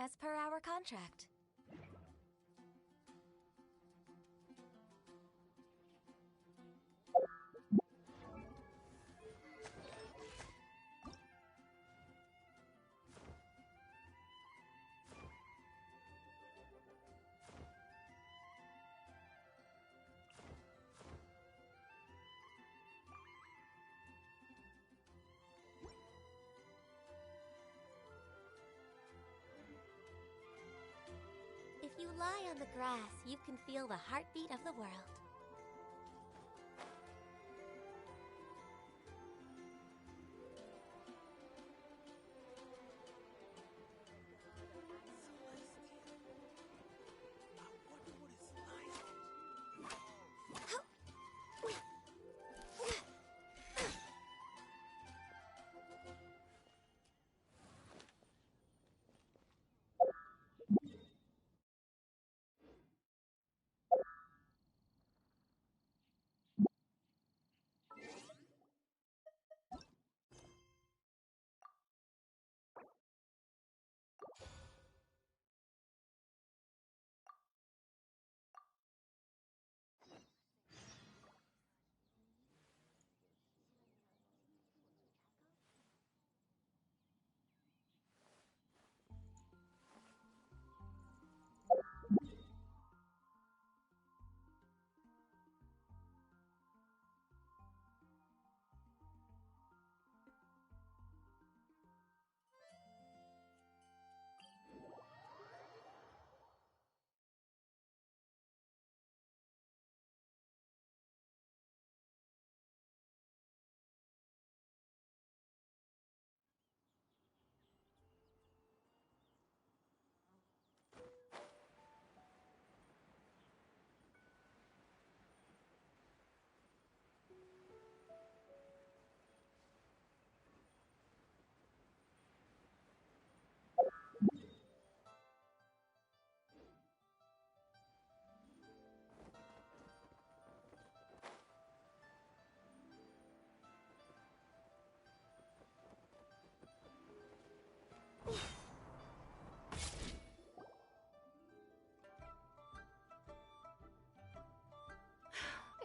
as per our contract. If you lie on the grass, you can feel the heartbeat of the world.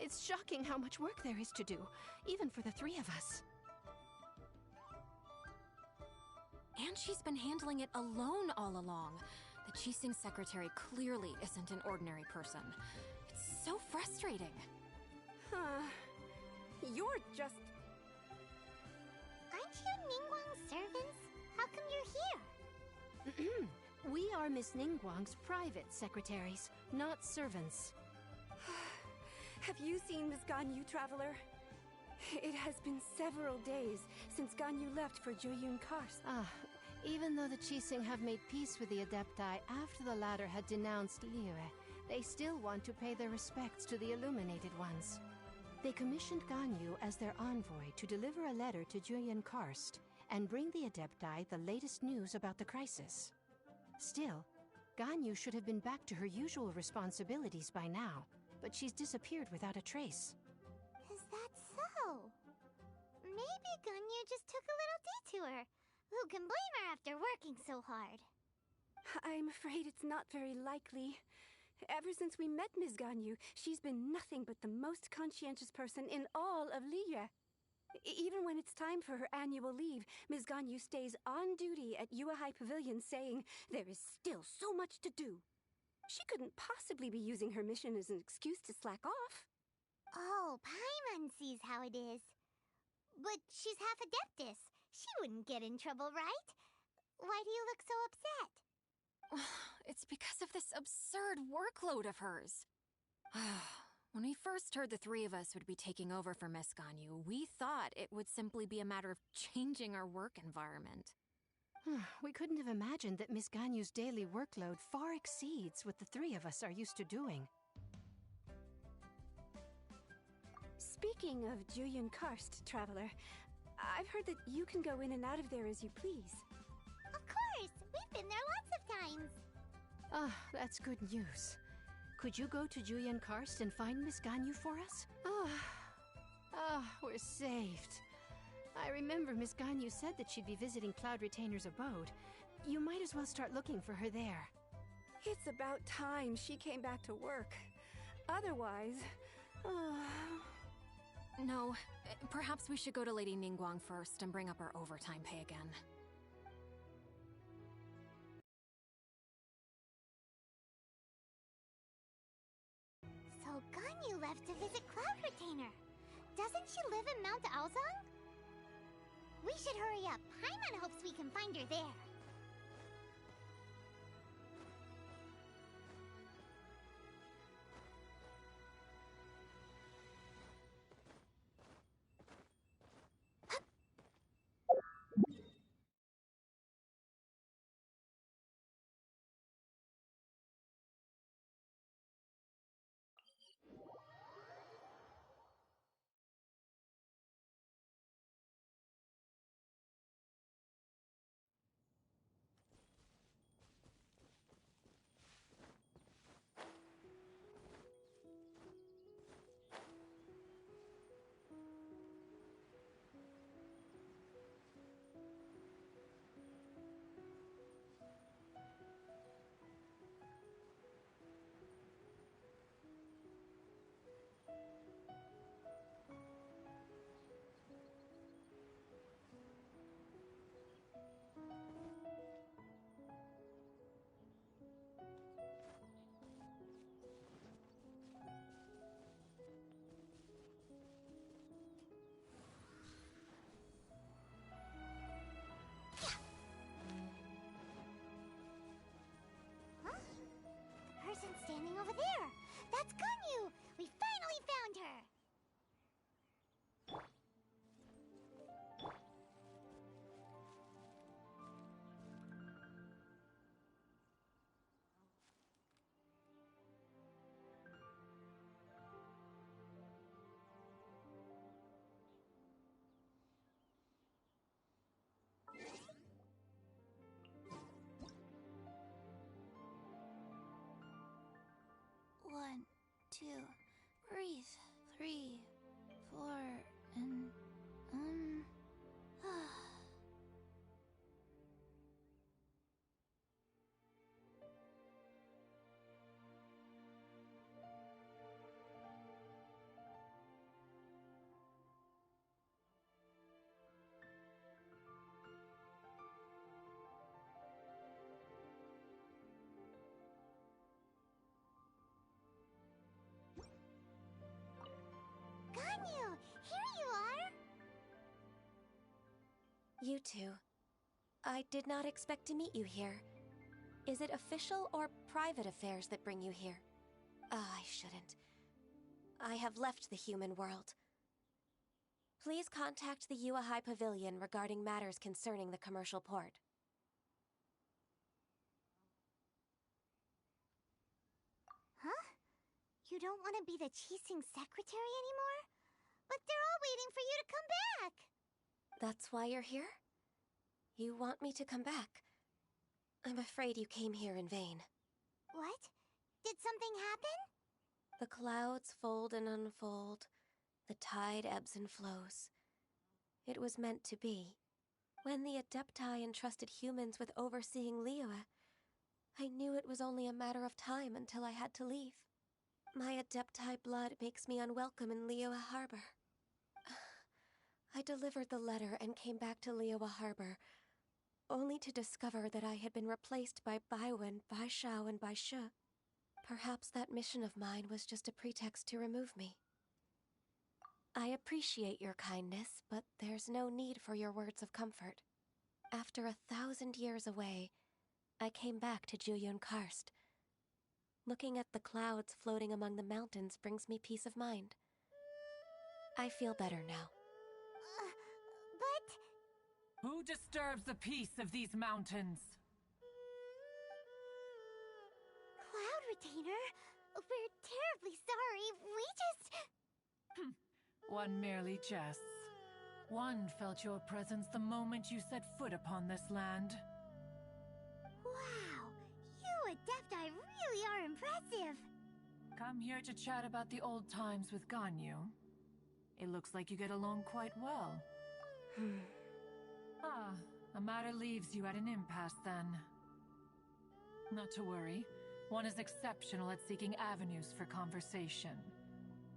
It's shocking how much work there is to do, even for the three of us. And she's been handling it alone all along. The Qixing secretary clearly isn't an ordinary person. It's so frustrating. You're just... Aren't you Ningguang's servants? How come you're here? We are Miss Ningguang's private secretaries, not servants. Have you seen Miss Ganyu, Traveler? It has been several days since Ganyu left for Jueyun Karst. Even though the Qixing have made peace with the Adepti after the latter had denounced Liyue, they still want to pay their respects to the Illuminated Ones. They commissioned Ganyu as their envoy to deliver a letter to Jueyun Karst and bring the Adepti the latest news about the crisis. Still, Ganyu should have been back to her usual responsibilities by now, but she's disappeared without a trace. Is that so? Maybe Ganyu just took a little detour. Who can blame her after working so hard? I'm afraid it's not very likely. Ever since we met Ms. Ganyu, she's been nothing but the most conscientious person in all of Liyue. Even when it's time for her annual leave, Ms. Ganyu stays on duty at Yuehai Pavilion saying there is still so much to do. She couldn't possibly be using her mission as an excuse to slack off. Oh, Paimon sees how it is. But she's half Adeptus. She wouldn't get in trouble, right? Why do you look so upset? It's because of this absurd workload of hers. When we first heard the three of us would be taking over for Miss Ganyu, we thought it would simply be a matter of changing our work environment. We couldn't have imagined that Miss Ganyu's daily workload far exceeds what the three of us are used to doing. Speaking of Jueyun Karst, Traveler, I've heard that you can go in and out of there as you please. Of course! We've been there lots of times! That's good news. Could you go to Jueyun Karst and find Miss Ganyu for us? We're saved. I remember Miss Ganyu said that she'd be visiting Cloud Retainer's abode. You might as well start looking for her there. It's about time she came back to work. Otherwise... No, perhaps we should go to Lady Ningguang first and bring up our overtime pay again. So Ganyu left to visit Cloud Retainer. Doesn't she live in Mount Aozong? We should hurry up. Paimon hopes we can find her there. Person standing over there. That's Ganyu. We finally found her. One, two, breathe. 3, 4, and Ganyu, here you are. You two. I did not expect to meet you here. Is it official or private affairs that bring you here? I shouldn't. I have left the human world. Please contact the Yuehai Pavilion regarding matters concerning the commercial port. Huh? You don't want to be the Qixing secretary anymore? But they're all waiting for you to come back! That's why you're here? You want me to come back? I'm afraid you came here in vain. What? Did something happen? The clouds fold and unfold. The tide ebbs and flows. It was meant to be. When the Adepti entrusted humans with overseeing Liyue, I knew it was only a matter of time until I had to leave. My Adepti blood makes me unwelcome in Liyue Harbor. I delivered the letter and came back to Liyue Harbor, only to discover that I had been replaced by Baiwen, Baishao, and Baishe. Perhaps that mission of mine was just a pretext to remove me. I appreciate your kindness, but there's no need for your words of comfort. After 1,000 years away, I came back to Juyun Karst. Looking at the clouds floating among the mountains brings me peace of mind. I feel better now. But... Who disturbs the peace of these mountains? Cloud Retainer, we're terribly sorry. We just... One merely jests. One felt your presence the moment you set foot upon this land. Wow, you Adepti really are impressive. Come here to chat about the old times with Ganyu. It looks like you get along quite well. The matter leaves you at an impasse then. Not to worry. One is exceptional at seeking avenues for conversation.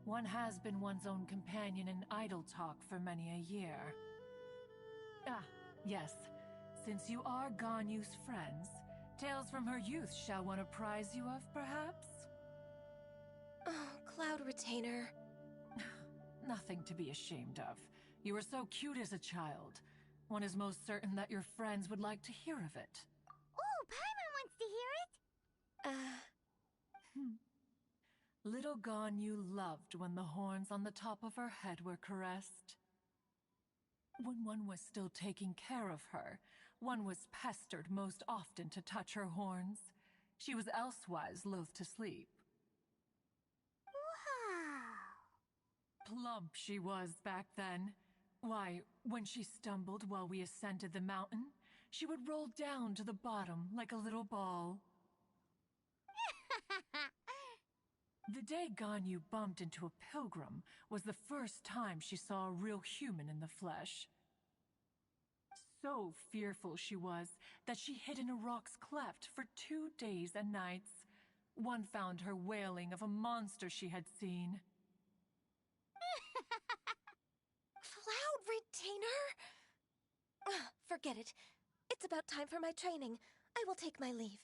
One has been one's own companion in idle talk for many a year. Ah, yes. Since you are Ganyu's friends, tales from her youth shall one apprise you of, perhaps? Oh, Cloud Retainer. Nothing to be ashamed of. You were so cute as a child. One is most certain that your friends would like to hear of it. Oh, Paimon wants to hear it! Little Ganyu loved when the horns on the top of her head were caressed. When one was still taking care of her, one was pestered most often to touch her horns. She was elsewise loath to sleep. Wow! Plump she was back then. Why, when she stumbled while we ascended the mountain, she would roll down to the bottom like a little ball. The day Ganyu bumped into a pilgrim was the first time she saw a real human in the flesh. So fearful she was that she hid in a rock's cleft for 2 days and nights. One found her wailing of a monster she had seen. Cloud Retainer? Forget it. It's about time for my training. I will take my leave.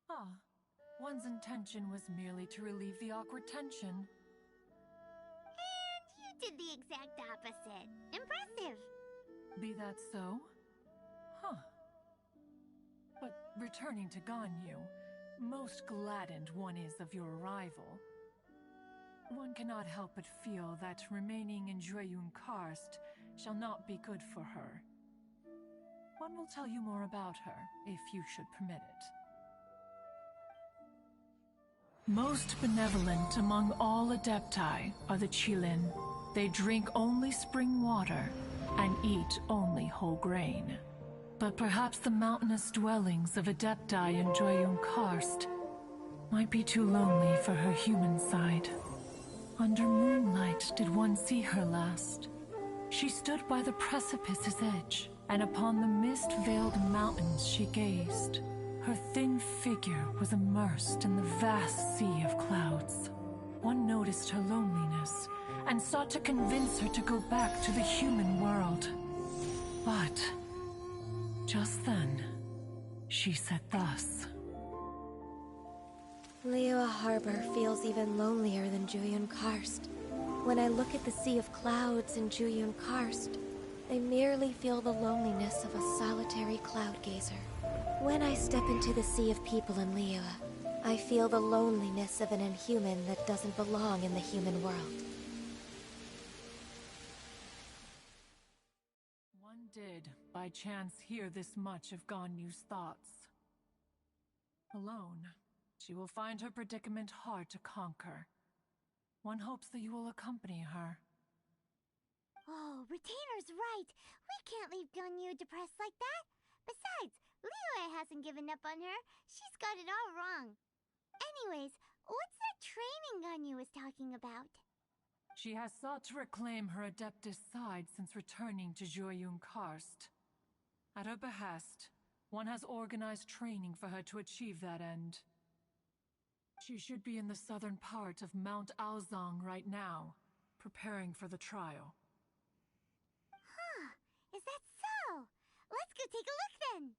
Ah, one's intention was merely to relieve the awkward tension. And you did the exact opposite. Impressive! Be that so? Huh. But returning to Ganyu, most gladdened one is of your arrival. One cannot help but feel that remaining in Jueyun Karst shall not be good for her. One will tell you more about her, if you should permit it. Most benevolent among all Adepti are the Qilin. They drink only spring water and eat only whole grain. But perhaps the mountainous dwellings of Adepti in Jueyun Karst might be too lonely for her human side. Under moonlight did one see her last. She stood by the precipice's edge, and upon the mist-veiled mountains she gazed. Her thin figure was immersed in the vast sea of clouds. One noticed her loneliness, and sought to convince her to go back to the human world. But just then, she said thus. Liyue Harbor feels even lonelier than Jueyun Karst. When I look at the sea of clouds in Jueyun Karst, I merely feel the loneliness of a solitary cloud gazer. When I step into the sea of people in Liyue, I feel the loneliness of an inhuman that doesn't belong in the human world. One did, by chance, hear this much of Ganyu's thoughts. Alone, she will find her predicament hard to conquer. One hopes that you will accompany her. Oh, Retainer's right. We can't leave Ganyu depressed like that. Besides, Liyue hasn't given up on her. She's got it all wrong. Anyways, what's that training Ganyu was talking about? She has sought to reclaim her Adeptus side since returning to Jueyun Karst. At her behest, one has organized training for her to achieve that end. She should be in the southern part of Mount Aozang right now, preparing for the trial. Huh, is that so? Let's go take a look then!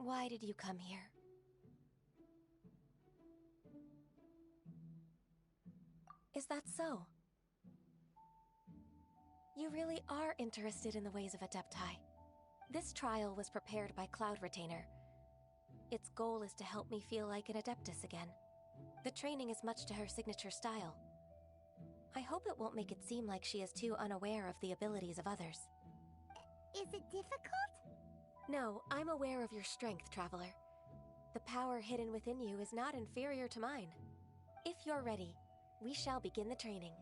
Why did you come here? Is that so? You really are interested in the ways of Adepti. This trial was prepared by Cloud Retainer. Its goal is to help me feel like an Adeptus again. The training is much to her signature style. I hope it won't make it seem like she is too unaware of the abilities of others. Is it difficult? No, I'm aware of your strength, Traveler. The power hidden within you is not inferior to mine. If you're ready, we shall begin the training.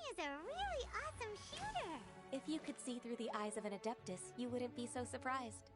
Is a really awesome shooter! If you could see through the eyes of an Adeptus, you wouldn't be so surprised.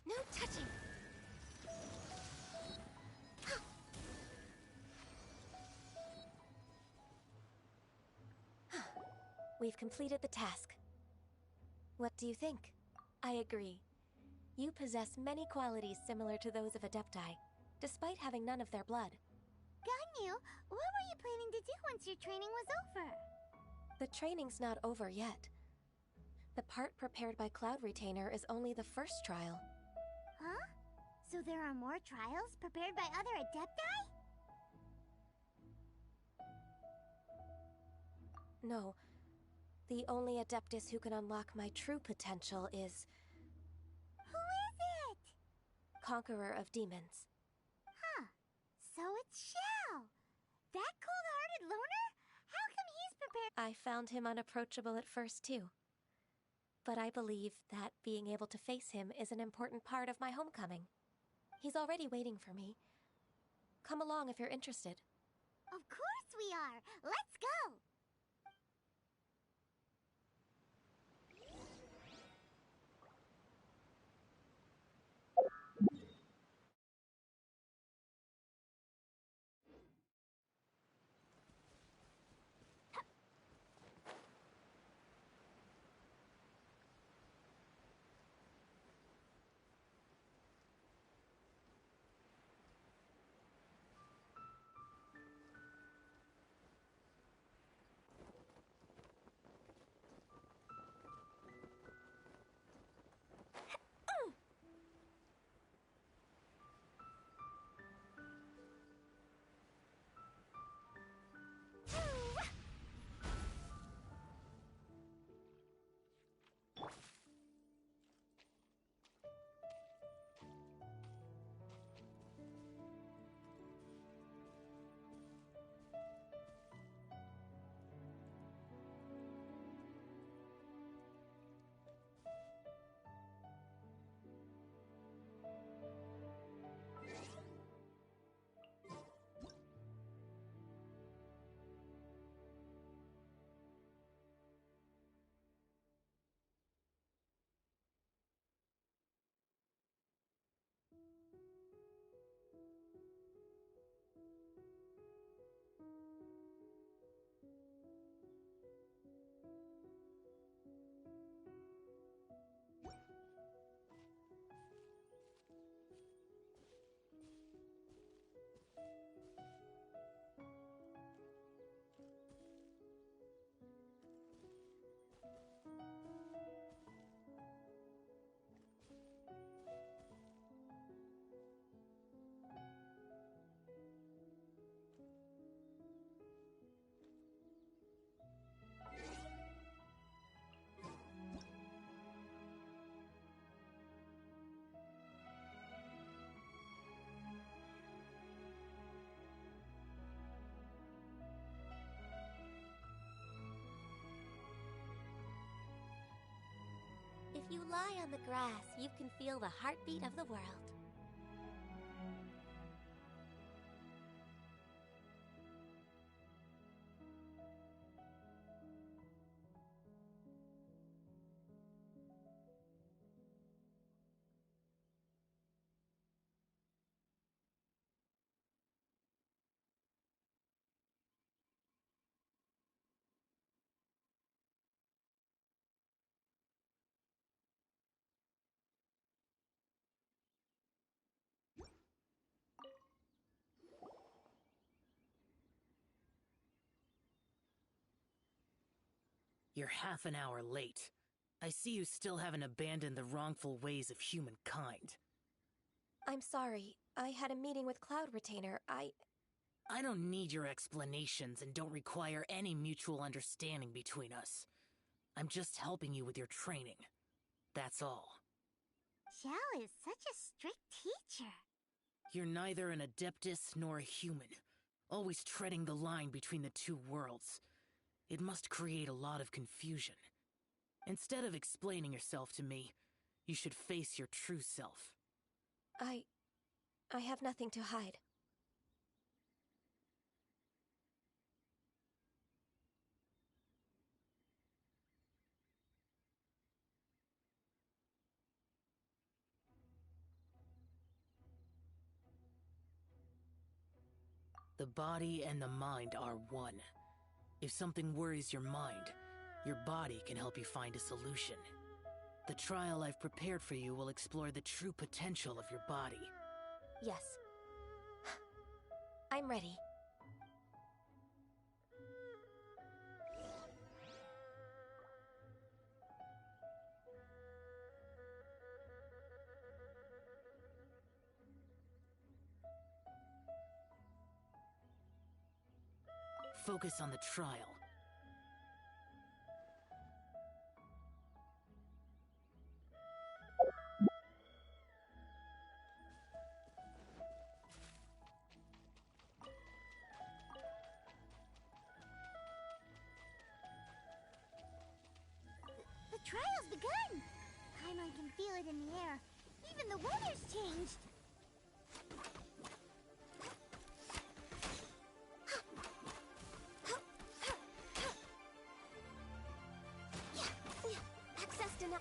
No touching! We've completed the task. What do you think? I agree. You possess many qualities similar to those of Adepti, despite having none of their blood. Ganyu, what were you planning to do once your training was over? The training's not over yet. The part prepared by Cloud Retainer is only the first trial. Huh? So there are more trials prepared by other Adepti? No. The only Adeptus who can unlock my true potential is... Who is it? Conqueror of Demons. Huh. So it's Shao! That cold-hearted loner? How come he's prepared I found him unapproachable at first, too. But I believe that being able to face him is an important part of my homecoming. He's already waiting for me. Come along if you're interested. Of course we are! Let's go! If you lie on the grass, you can feel the heartbeat of the world. You're half an hour late. I see you still haven't abandoned the wrongful ways of humankind. I'm sorry. I had a meeting with Cloud Retainer. I don't need your explanations and don't require any mutual understanding between us. I'm just helping you with your training. That's all. Xiao is such a strict teacher. You're neither an Adeptus nor a human, always treading the line between the two worlds. It must create a lot of confusion. Instead of explaining yourself to me, you should face your true self. I have nothing to hide. The body and the mind are one. If something worries your mind, your body can help you find a solution. The trial I've prepared for you will explore the true potential of your body. Yes. I'm ready. Focus on the trial. trial's begun! Paimon can feel it in the air. Even the weather's changed! Access denied.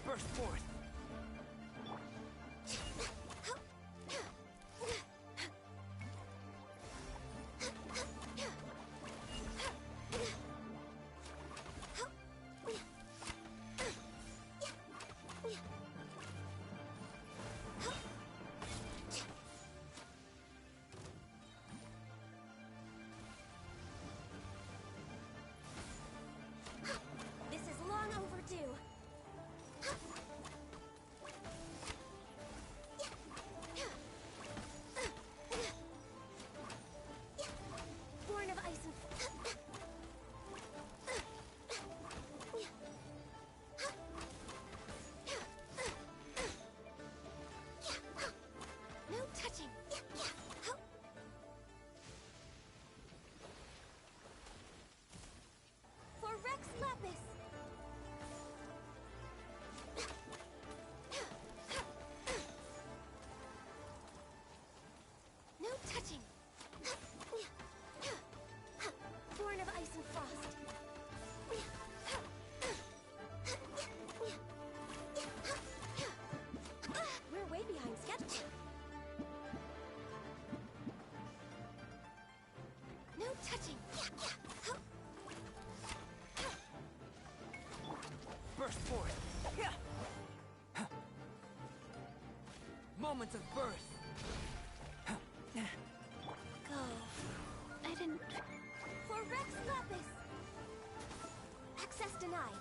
Burst forth! This is long overdue. Born of ice and no touching. For Rex Lapis. No touching. Born of ice and frost. We're way behind schedule. No touching. Burst forth! Moments of birth! Go. I didn't. For Rex Lapis. Access denied.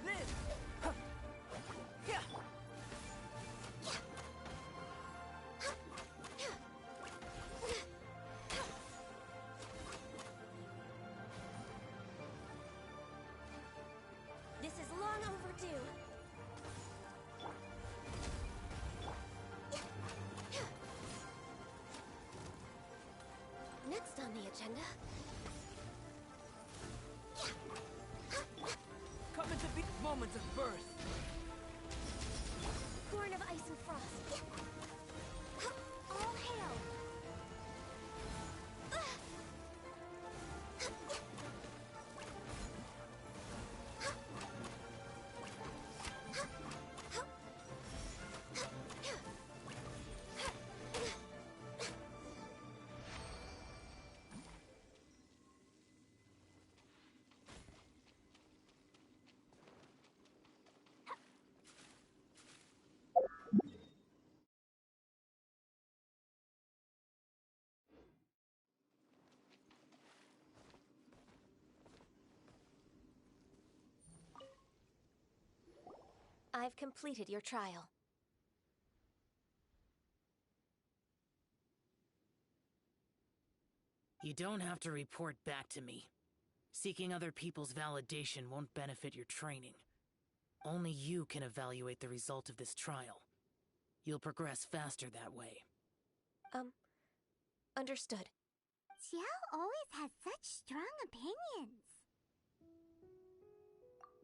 Live! This is long overdue. Next on the agenda. Come into be moments of birth! Born of ice and frost. All hail. I've completed your trial. You don't have to report back to me. Seeking other people's validation won't benefit your training. Only you can evaluate the result of this trial. You'll progress faster that way. Understood. Xiao always has such strong opinions.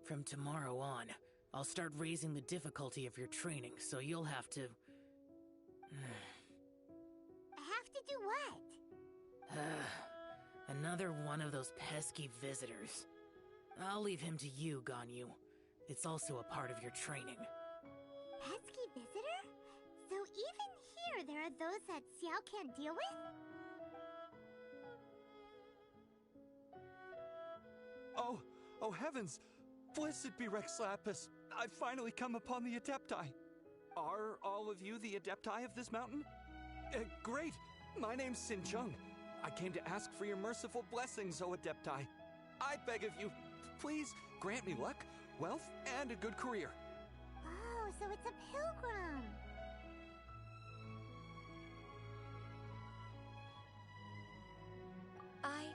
From tomorrow on, I'll start raising the difficulty of your training, so you'll have to... Have to do what? Another one of those pesky visitors. I'll leave him to you, Ganyu. It's also a part of your training. Pesky visitor? So even here there are those that Xiao can't deal with? Oh heavens! Blessed be Rex Lapis! I've finally come upon the Adepti. Are all of you the Adepti of this mountain? Great! My name's Sinjung. I came to ask for your merciful blessings, O Adepti. I beg of you, please grant me luck, wealth, and a good career. Oh, so it's a pilgrim. I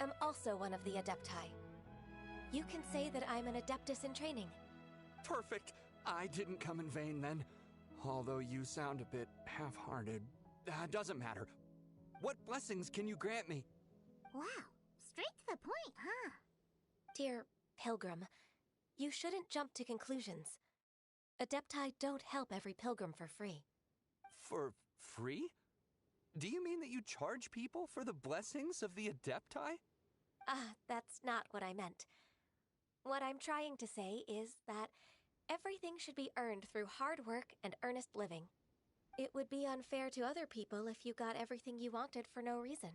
am also one of the Adepti. You can say that I'm an Adeptus in training. Perfect! I didn't come in vain then, although you sound a bit half-hearted. Doesn't matter. What blessings can you grant me? Wow, straight to the point, huh? Dear Pilgrim, you shouldn't jump to conclusions. Adepti don't help every pilgrim for free. For free? Do you mean that you charge people for the blessings of the Adepti? That's not what I meant. What I'm trying to say is that everything should be earned through hard work and earnest living. It would be unfair to other people if you got everything you wanted for no reason.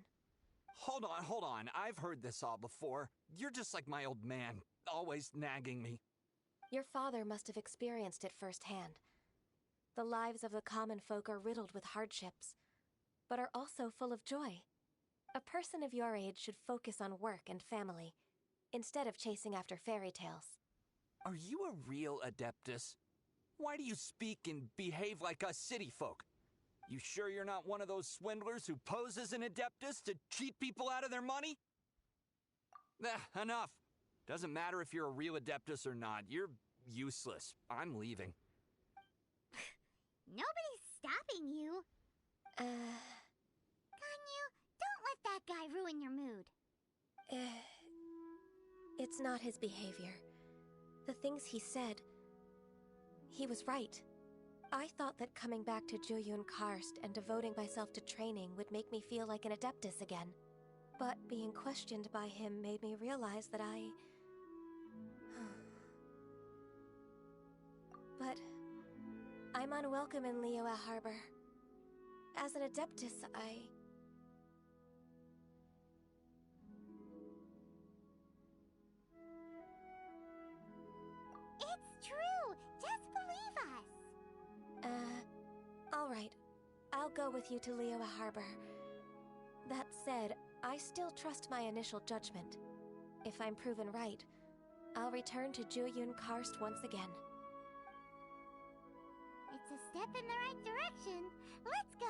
Hold on. I've heard this all before. You're just like my old man, always nagging me. Your father must have experienced it firsthand. The lives of the common folk are riddled with hardships, but are also full of joy. A person of your age should focus on work and family, instead of chasing after fairy tales. Are you a real Adeptus? Why do you speak and behave like us city folk? You sure you're not one of those swindlers who pose as an Adeptus to cheat people out of their money? Enough. Doesn't matter if you're a real Adeptus or not. You're useless. I'm leaving. Nobody's stopping you. Ganyu, don't let that guy ruin your mood. It's not his behavior. The things he said, he was right. I thought that coming back to Jueyun Karst and devoting myself to training would make me feel like an Adeptus again. But being questioned by him made me realize that But I'm unwelcome in Liyue Harbor. As an Adeptus, It's true! Just believe us! Alright. I'll go with you to Liyue Harbor. That said, I still trust my initial judgment. If I'm proven right, I'll return to Jueyun Karst once again. It's a step in the right direction. Let's go!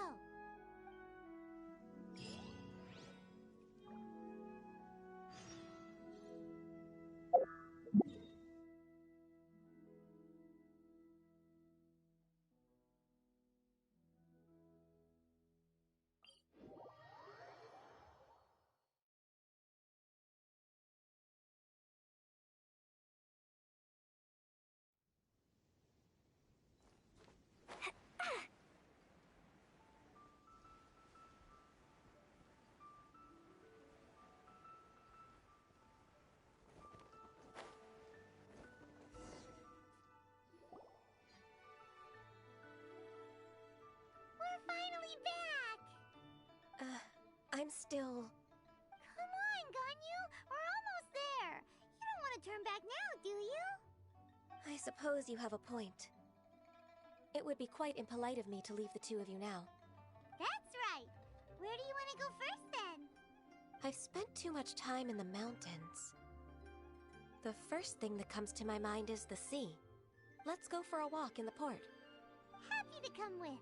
We're finally back! I'm still... Come on, Ganyu! We're almost there! You don't want to turn back now, do you? I suppose you have a point. It would be quite impolite of me to leave the two of you now. That's right! Where do you want to go first, then? I've spent too much time in the mountains. The first thing that comes to my mind is the sea. Let's go for a walk in the port. Happy to come with.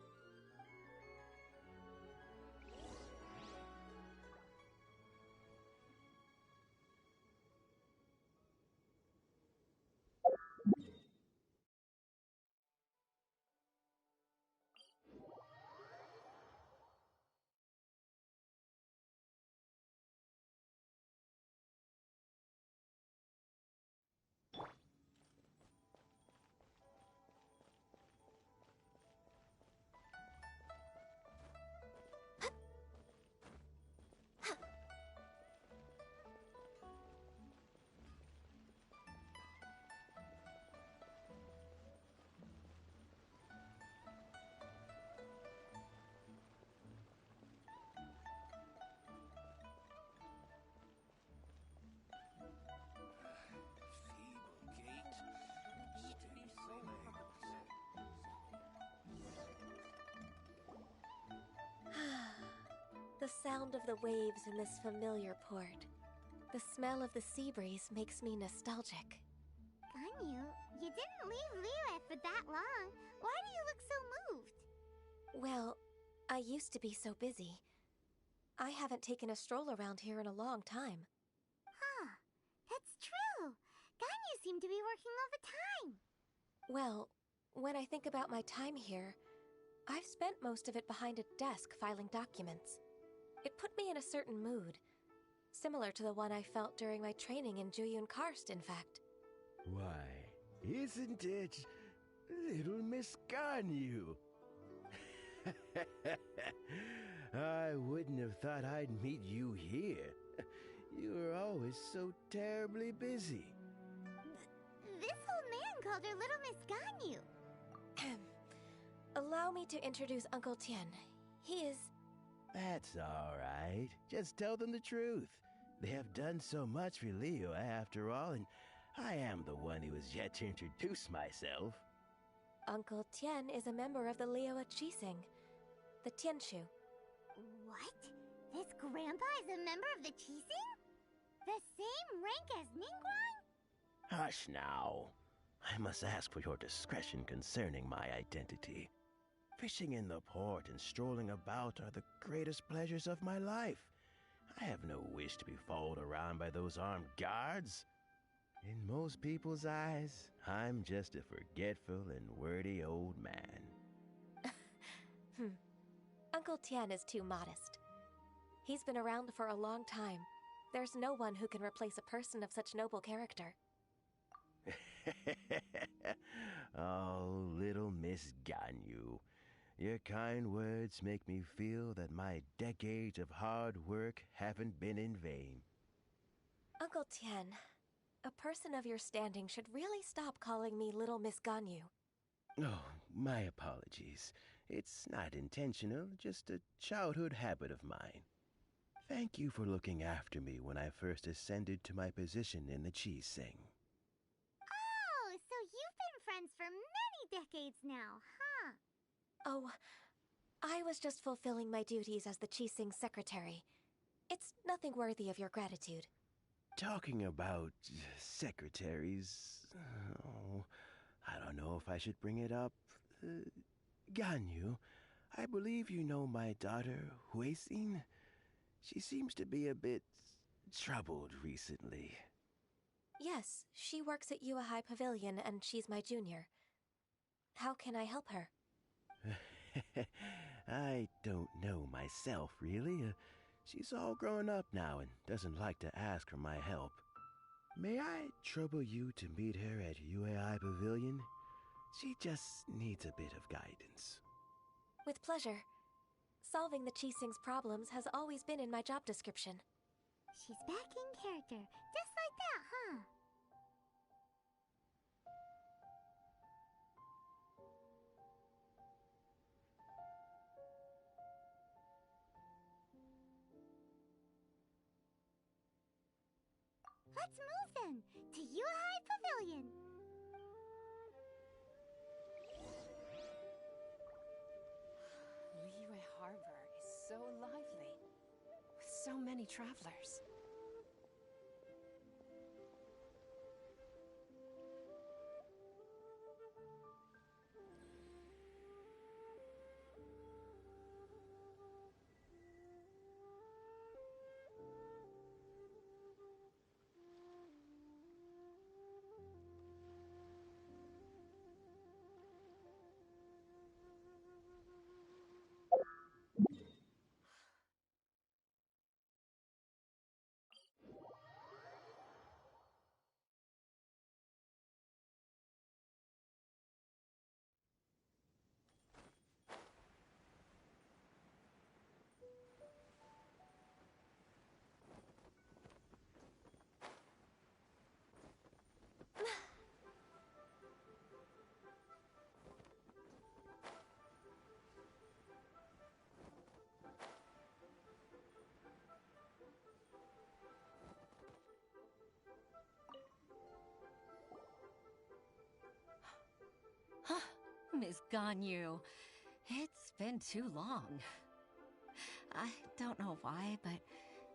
The sound of the waves in this familiar port. The smell of the sea breeze makes me nostalgic. Ganyu, you didn't leave Liyue for that long. Why do you look so moved? Well, I used to be so busy. I haven't taken a stroll around here in a long time. Huh, that's true. Ganyu seemed to be working all the time. Well, When I think about my time here, I've spent most of it behind a desk filing documents. It put me in a certain mood, similar to the one I felt during my training in Juyun Karst, in fact. Why, isn't it little Miss Ganyu? I wouldn't have thought I'd meet you here. You were always so terribly busy. This old man called her Little Miss Ganyu. Allow me to introduce Uncle Tien. He is... That's all right. Just tell them the truth. They have done so much for Leo after all, and I am the one who has yet to introduce myself. Uncle Tien is a member of the Liyue Qixing, the Tianshu. What? This grandpa is a member of the Qixing? The same rank as Ningguang? Hush now. I must ask for your discretion concerning my identity. Fishing in the port and strolling about are the greatest pleasures of my life. I have no wish to be followed around by those armed guards. In most people's eyes, I'm just a forgetful and wordy old man. Uncle Tien is too modest. He's been around for a long time. There's no one who can replace a person of such noble character. Oh, little Miss Ganyu. Your kind words make me feel that my decades of hard work haven't been in vain. Uncle Tien, a person of your standing should really stop calling me Little Miss Ganyu. Oh, my apologies. It's not intentional, just a childhood habit of mine. Thank you for looking after me when I first ascended to my position in the Qixing. Oh, so you've been friends for many decades now, huh? Oh, I was just fulfilling my duties as the Qixing secretary. It's nothing worthy of your gratitude. Talking about secretaries... Oh, I don't know if I should bring it up. Ganyu, I believe you know my daughter, Huixin. She seems to be a bit troubled recently. Yes, she works at Yue High Pavilion and she's my junior. How can I help her? I don't know myself, really. She's all grown up now and doesn't like to ask for my help. May I trouble you to meet her at Yue High Pavilion? She just needs a bit of guidance. With pleasure. Solving the Qixing's problems has always been in my job description. She's back in character, just like that, huh? Let's move then, to Yue High Pavilion. Liyue Harbor is so lively, with so many travelers. Miss Ganyu, it's been too long. I don't know why, but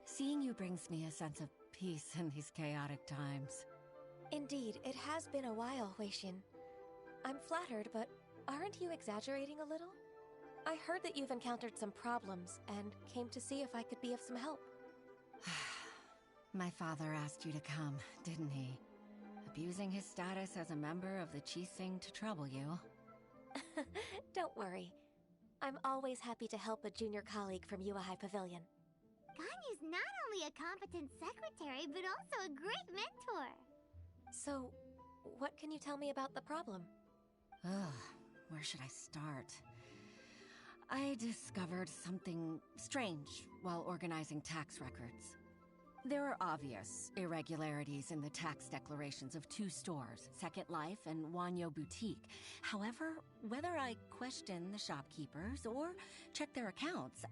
seeing you brings me a sense of peace in these chaotic times. Indeed, it has been a while, Huixin. I'm flattered, but aren't you exaggerating a little? I heard that you've encountered some problems and came to see if I could be of some help. My father asked you to come, didn't he? Abusing his status as a member of the Qixing to trouble you. Don't worry. I'm always happy to help a junior colleague from Yuahai Pavilion. Ganyu's not only a competent secretary, but also a great mentor. So, what can you tell me about the problem? Where should I start? I discovered something strange while organizing tax records. There are obvious irregularities in the tax declarations of two stores, Second Life and Wanyo Boutique. However, whether I question the shopkeepers or check their accounts,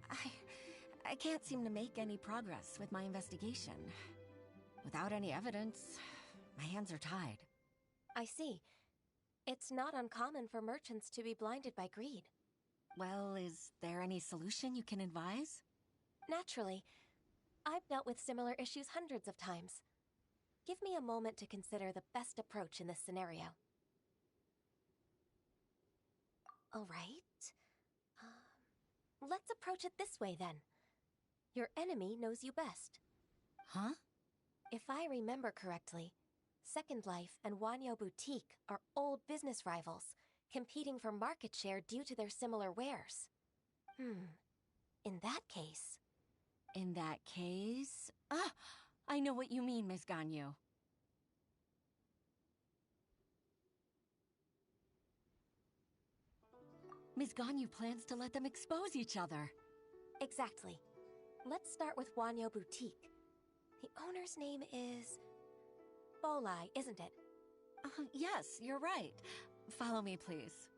I can't seem to make any progress with my investigation. Without any evidence, my hands are tied. I see. It's not uncommon for merchants to be blinded by greed. Well, is there any solution you can advise? Naturally. I've dealt with similar issues hundreds of times. Give me a moment to consider the best approach in this scenario. All right. Let's approach it this way, then. Your enemy knows you best. Huh? If I remember correctly, Second Life and Wanyo Boutique are old business rivals, competing for market share due to their similar wares. In that case... In that case... I know what you mean, Miss Ganyu. Miss Ganyu plans to let them expose each other. Exactly. Let's start with Wanyo Boutique. The owner's name is... Bolai, isn't it? Yes, you're right. Follow me, please.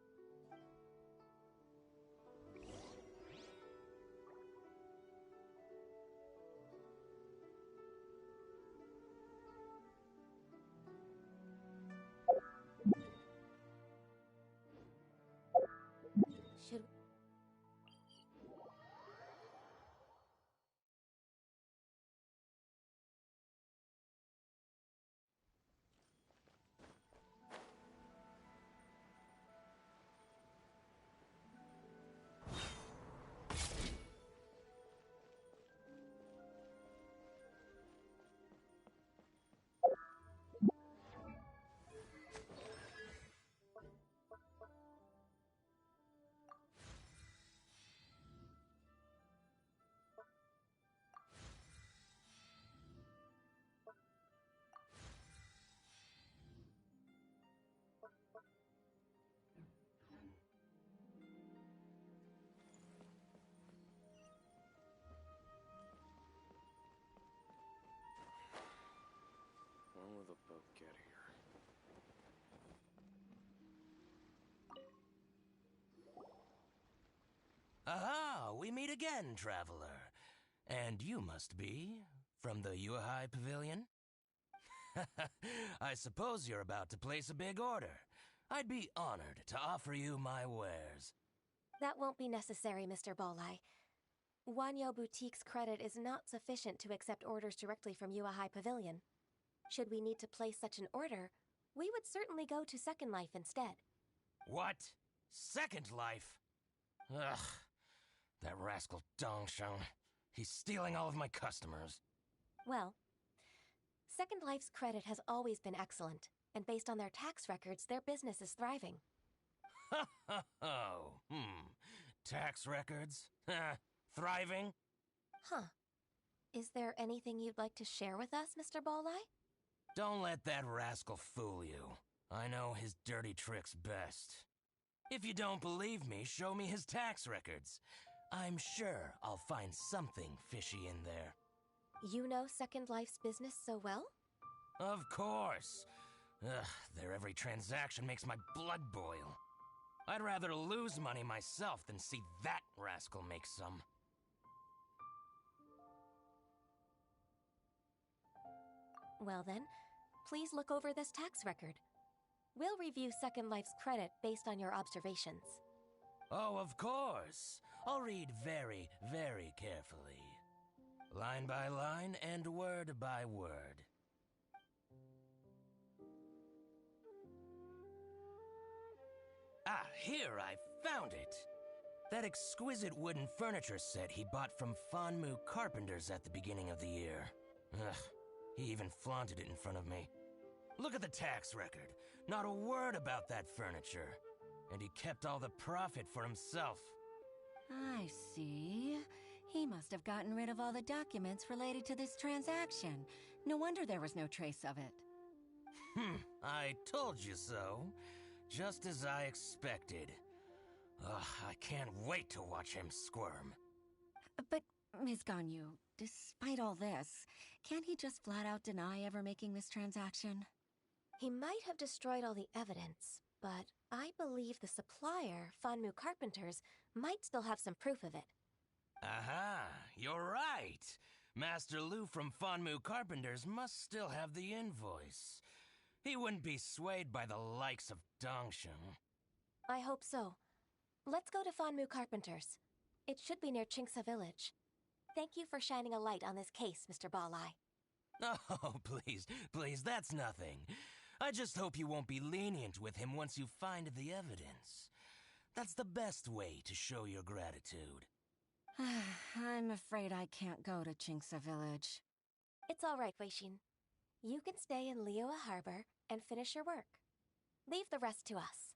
Should... When will the boat get here? Aha! We meet again, traveler. And you must be from the Yuahai Pavilion? I suppose you're about to place a big order. I'd be honored to offer you my wares. That won't be necessary, Mr. Bolai. Wanyo Boutique's credit is not sufficient to accept orders directly from Yuahai Pavilion. Should we need to place such an order, we would certainly go to Second Life instead. What? Second Life? Ugh. That rascal Dongsheng. He's stealing all of my customers. Well, Second Life's credit has always been excellent, and based on their tax records, their business is thriving. Tax records? Thriving? Huh. Is there anything you'd like to share with us, Mr. Bolai? Don't let that rascal fool you. I know his dirty tricks best. If you don't believe me, show me his tax records. I'm sure I'll find something fishy in there. You know Second Life's business so well? Of course. Their every transaction makes my blood boil. I'd rather lose money myself than see that rascal make some. Well then, please look over this tax record. We'll review Second Life's credit based on your observations. Oh, of course. I'll read very, very carefully. Line by line and word by word. Ah, here, I found it. That exquisite wooden furniture set he bought from Fanmu Carpenters at the beginning of the year. Ugh, he even flaunted it in front of me. Look at the tax record. Not a word about that furniture. and he kept all the profit for himself. I see. He must have gotten rid of all the documents related to this transaction. No wonder there was no trace of it. I told you so. Just as I expected. Ugh, I can't wait to watch him squirm. But, Ms. Ganyu, despite all this, can't he just flat out deny ever making this transaction? He might have destroyed all the evidence, but I believe the supplier, Fanmu Carpenters, might still have some proof of it. Aha, you're right. Master Lu from Fanmu Carpenters must still have the invoice. He wouldn't be swayed by the likes of Dongsheng. I hope so. Let's go to Fanmu Carpenters. It should be near Qingce Village. Thank you for shining a light on this case, Mr. Balai. Oh, please, that's nothing. I just hope you won't be lenient with him once you find the evidence. That's the best way to show your gratitude. I'm afraid I can't go to Qingce Village. It's all right, Weixin. You can stay in Liyue Harbor and finish your work. Leave the rest to us.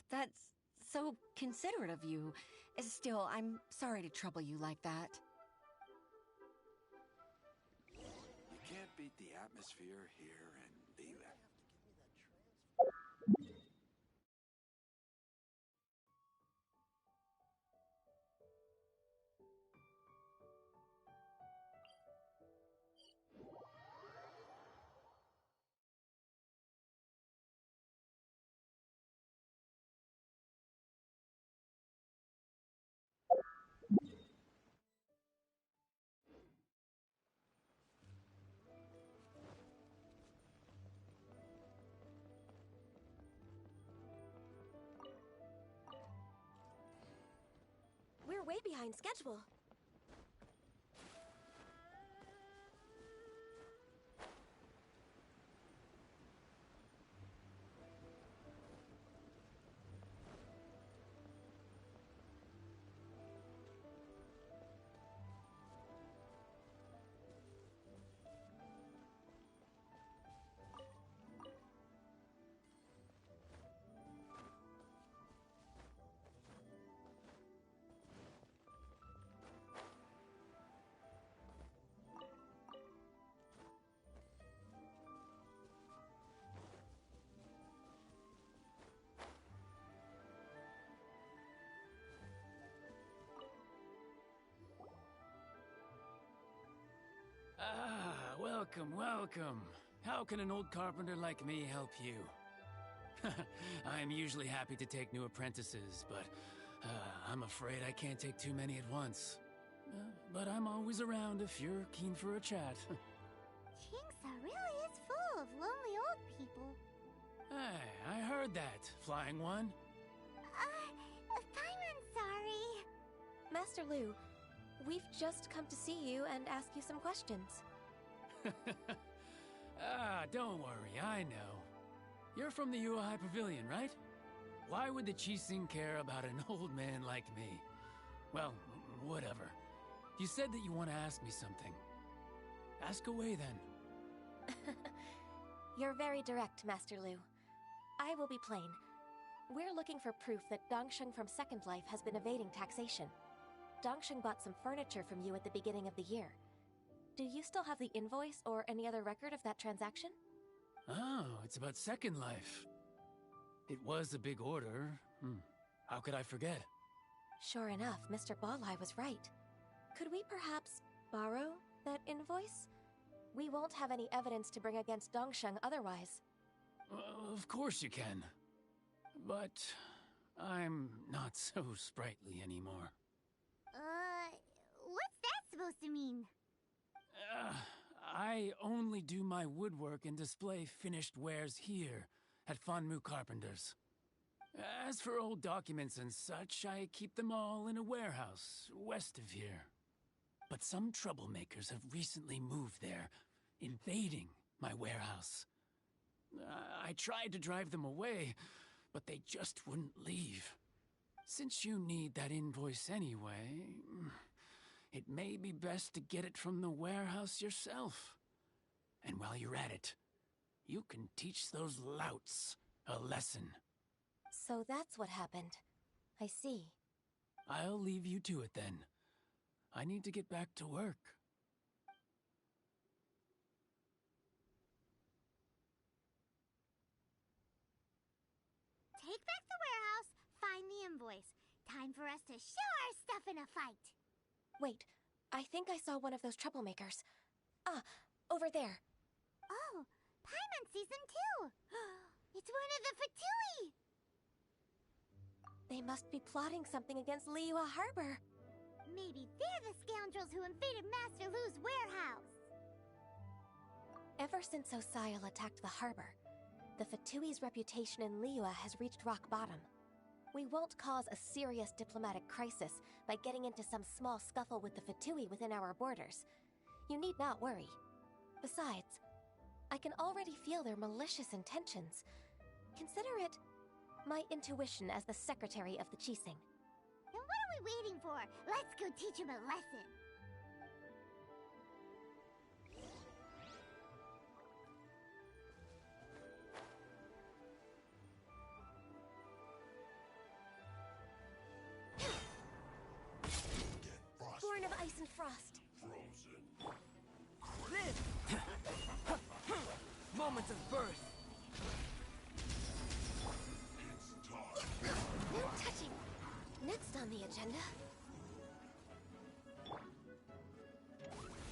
That's so considerate of you. Still, I'm sorry to trouble you like that. You can't beat the atmosphere here in Liyue. We're way behind schedule. Welcome. How can an old carpenter like me help you? I am usually happy to take new apprentices, but I'm afraid I can't take too many at once. But I'm always around if you're keen for a chat. Qingce really is full of lonely old people. Hey, I heard that, Flying One. I'm sorry. Master Lu, we've just come to see you and ask you some questions. Don't worry, I know. You're from the Yuehai Pavilion, right? Why would the Qixing care about an old man like me? Well, whatever. You said that you want to ask me something. Ask away, then. You're very direct, Master Lu. I will be plain. We're looking for proof that Dongsheng from Second Life has been evading taxation. Dongsheng bought some furniture from you at the beginning of the year. Do you still have the invoice or any other record of that transaction? Oh, it's about Second Life. It was a big order. How could I forget? Sure enough, Mr. Balai was right. Could we perhaps borrow that invoice? We won't have any evidence to bring against Dongsheng otherwise. Of course you can. But I'm not so sprightly anymore. What's that supposed to mean? I only do my woodwork and display finished wares here at Fanmu Carpenters. As for old documents and such, I keep them all in a warehouse west of here. But some troublemakers have recently moved there, invading my warehouse. I tried to drive them away, but they just wouldn't leave. Since you need that invoice anyway, it may be best to get it from the warehouse yourself. And while you're at it, you can teach those louts a lesson. So that's what happened. I see. I'll leave you to it then. I need to get back to work. Take back the warehouse, find the invoice. Time for us to show our stuff in a fight. Wait, I think I saw one of those troublemakers. Ah, over there. Oh, Paimon sees them too. It's one of the Fatui. They must be plotting something against Liyue Harbor. Maybe they're the scoundrels who invaded Master Lu's warehouse. Ever since Osial attacked the harbor, the Fatui's reputation in Liyue has reached rock bottom. We won't cause a serious diplomatic crisis by getting into some small scuffle with the Fatui within our borders. You need not worry. Besides, I can already feel their malicious intentions. Consider it my intuition as the secretary of the Qixing. Then what are we waiting for? Let's go teach him a lesson. Born of ice and frost. Live! Moments of birth. No touching. Next on the agenda.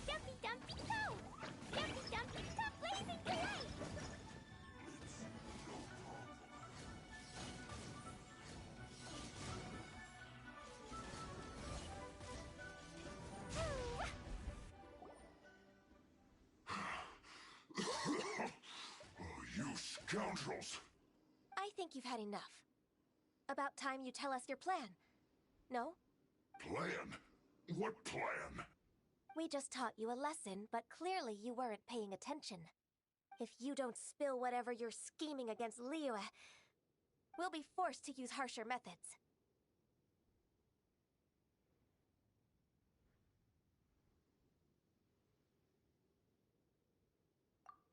Dumpy Dumpy go! Dumpy Dumpy stop blazing delight! You scoundrels! I think you've had enough. About time you tell us your plan. No? Plan? What plan? We just taught you a lesson, but clearly you weren't paying attention. If you don't spill whatever you're scheming against Liyue, we'll be forced to use harsher methods.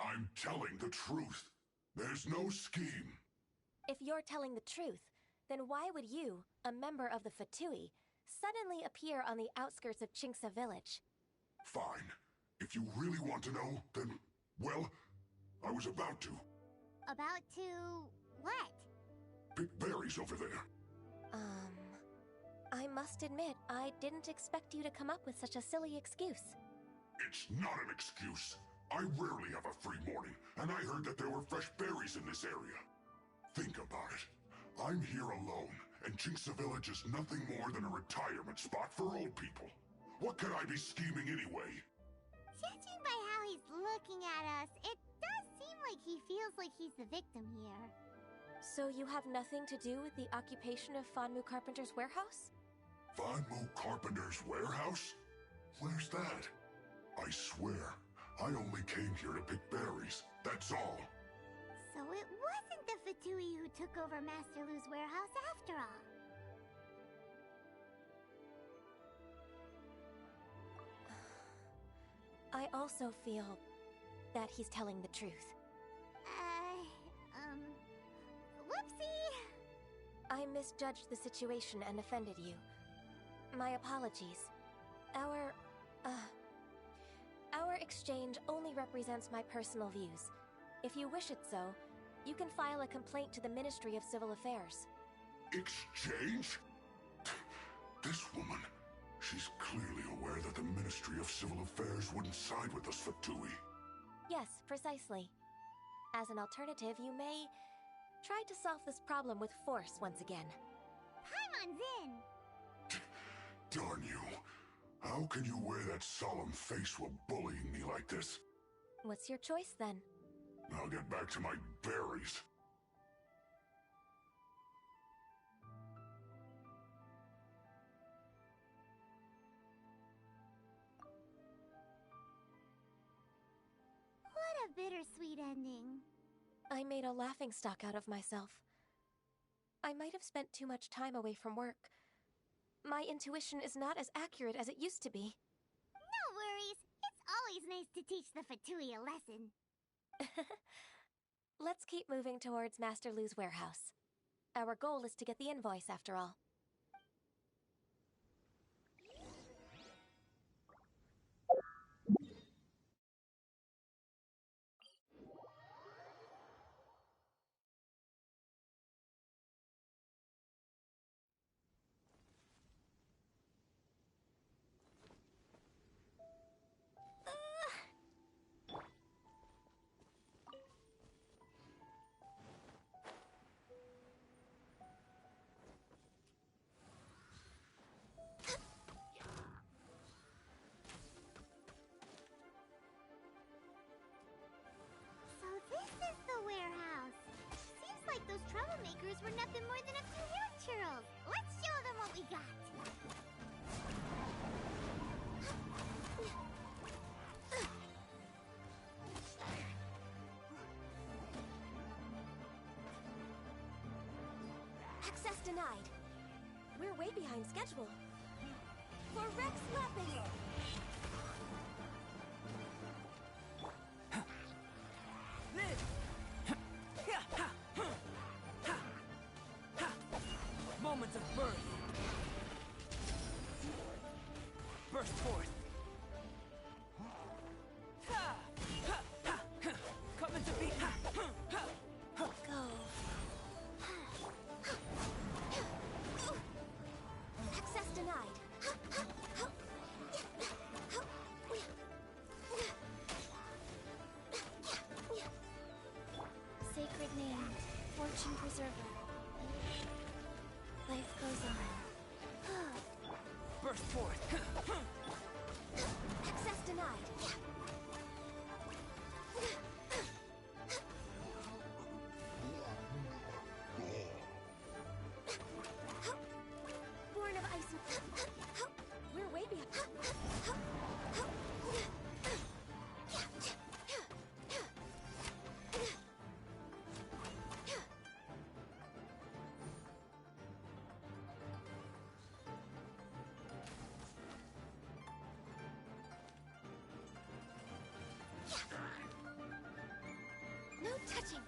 I'm telling the truth. There's no scheme. If you're telling the truth, then why would you, a member of the Fatui, suddenly appear on the outskirts of Qingce village? Fine. If you really want to know, then, well, I was about to. About to... what? Pick berries over there. I must admit, I didn't expect you to come up with such a silly excuse. It's not an excuse. I rarely have a free morning, and I heard that there were fresh berries in this area. Think about it. I'm here alone, and Qingce Village is nothing more than a retirement spot for old people. What could I be scheming anyway? Judging by how he's looking at us, it does seem like he feels like he's the victim here. So you have nothing to do with the occupation of Fanmu Carpenter's warehouse? Fanmu Carpenter's warehouse? Where's that? I swear, I only came here to pick berries, that's all. So it wasn't the Fatui who took over Master Lu's warehouse after all. I also feel that he's telling the truth. Whoopsie! I misjudged the situation and offended you. My apologies. Our exchange only represents my personal views. If you wish it so, you can file a complaint to the Ministry of Civil Affairs. Exchange? This woman, she's clearly aware that the Ministry of Civil Affairs wouldn't side with us Fatui. Yes, precisely. As an alternative, you may try to solve this problem with force once again. Paimon's in! Darn you. How can you wear that solemn face while bullying me like this? What's your choice, then? I'll get back to my berries. What a bittersweet ending. I made a laughingstock out of myself. I might have spent too much time away from work. My intuition is not as accurate as it used to be. No worries. It's always nice to teach the Fatui a lesson. Let's keep moving towards Master Lu's warehouse. Our goal is to get the invoice, after all. So this is the warehouse. Seems like those troublemakers were nothing more than a few hair churls. Let's show them what we got. Access denied. We're way behind schedule. For Rex Lapis! Moments of birth. Burst forth. Coming to be. Go. Access denied. Sacred name, fortune preserver. Life goes on. Burst forth. Access denied. Born of ice and... We're way behind. No touching.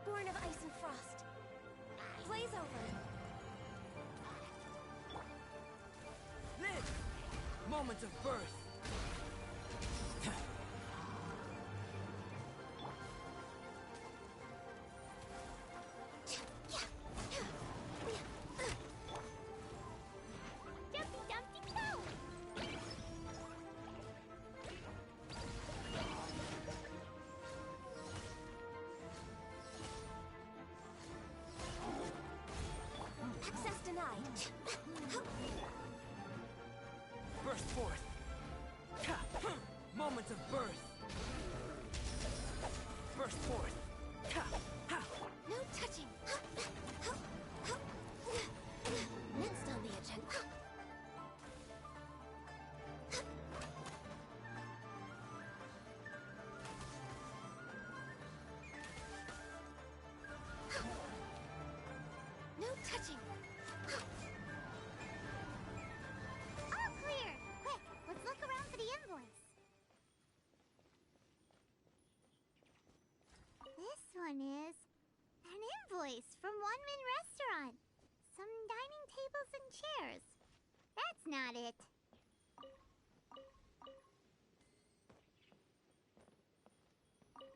Born of ice and frost. Blaze over. Live! Moments of birth. Dumpty Dumpty go! Access denied. Burst forth. Moments of birth. Burst forth. No touching. Next on the agenda. No touching. All clear! Quick, let's look around for the invoice. This one is an invoice from One Min Restaurant. Some dining tables and chairs. That's not it.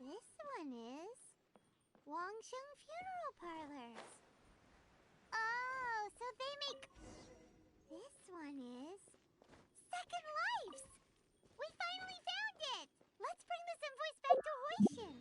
This one is Wangsheng Funeral Parlors. Oh, so they make... This one is... Second Lives! We finally found it! Let's bring this invoice back to Hoishin!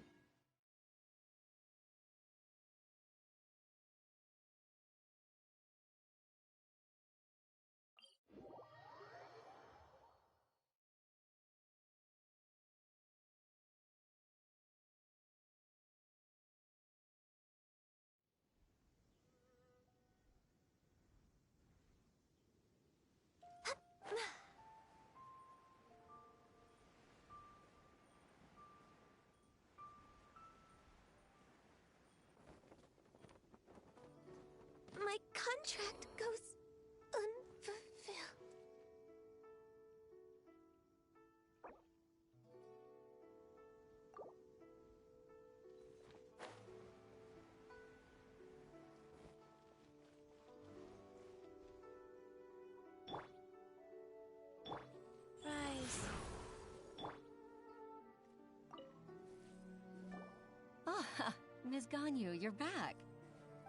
Ms. Ganyu, you're back.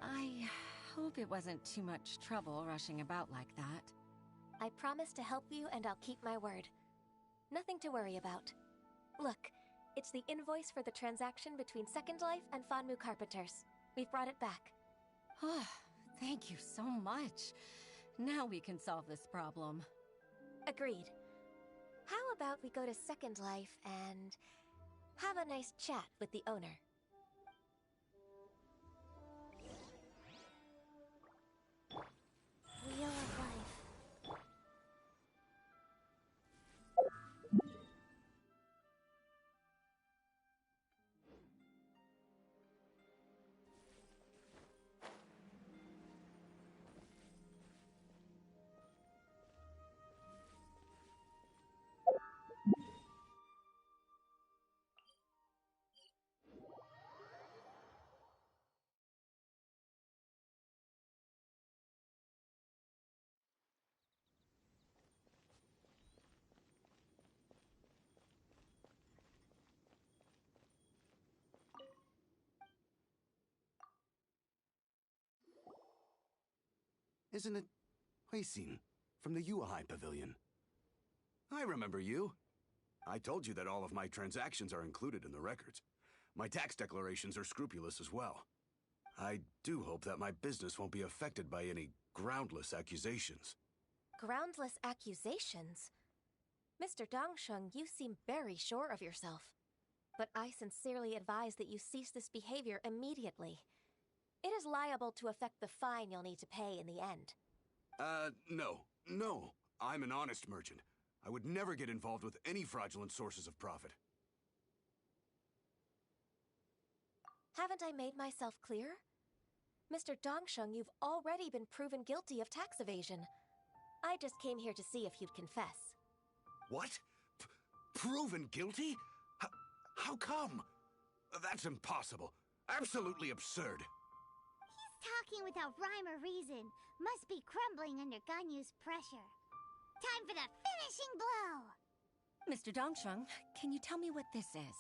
I hope it wasn't too much trouble rushing about like that. I promise to help you and I'll keep my word. Nothing to worry about. Look, it's the invoice for the transaction between Second Life and Fanmu Carpenters. We've brought it back. Oh, thank you so much. Now we can solve this problem. Agreed. How about we go to Second Life and have a nice chat with the owner? Wheel of Life. Isn't it Huixin from the Yuehai Pavilion? I remember you. I told you that all of my transactions are included in the records. My tax declarations are scrupulous as well. I do hope that my business won't be affected by any groundless accusations. Groundless accusations? Mr. Dongsheng, you seem very sure of yourself. But I sincerely advise that you cease this behavior immediately. It is liable to affect the fine you'll need to pay in the end. No. I'm an honest merchant. I would never get involved with any fraudulent sources of profit. Haven't I made myself clear? Mr. Dongsheng, you've already been proven guilty of tax evasion. I just came here to see if you'd confess. What? Proven guilty? How come? That's impossible. Absolutely absurd. He's talking without rhyme or reason. Must be crumbling under Ganyu's pressure. Time for the finishing blow! Mr. Dongsheng, can you tell me what this is?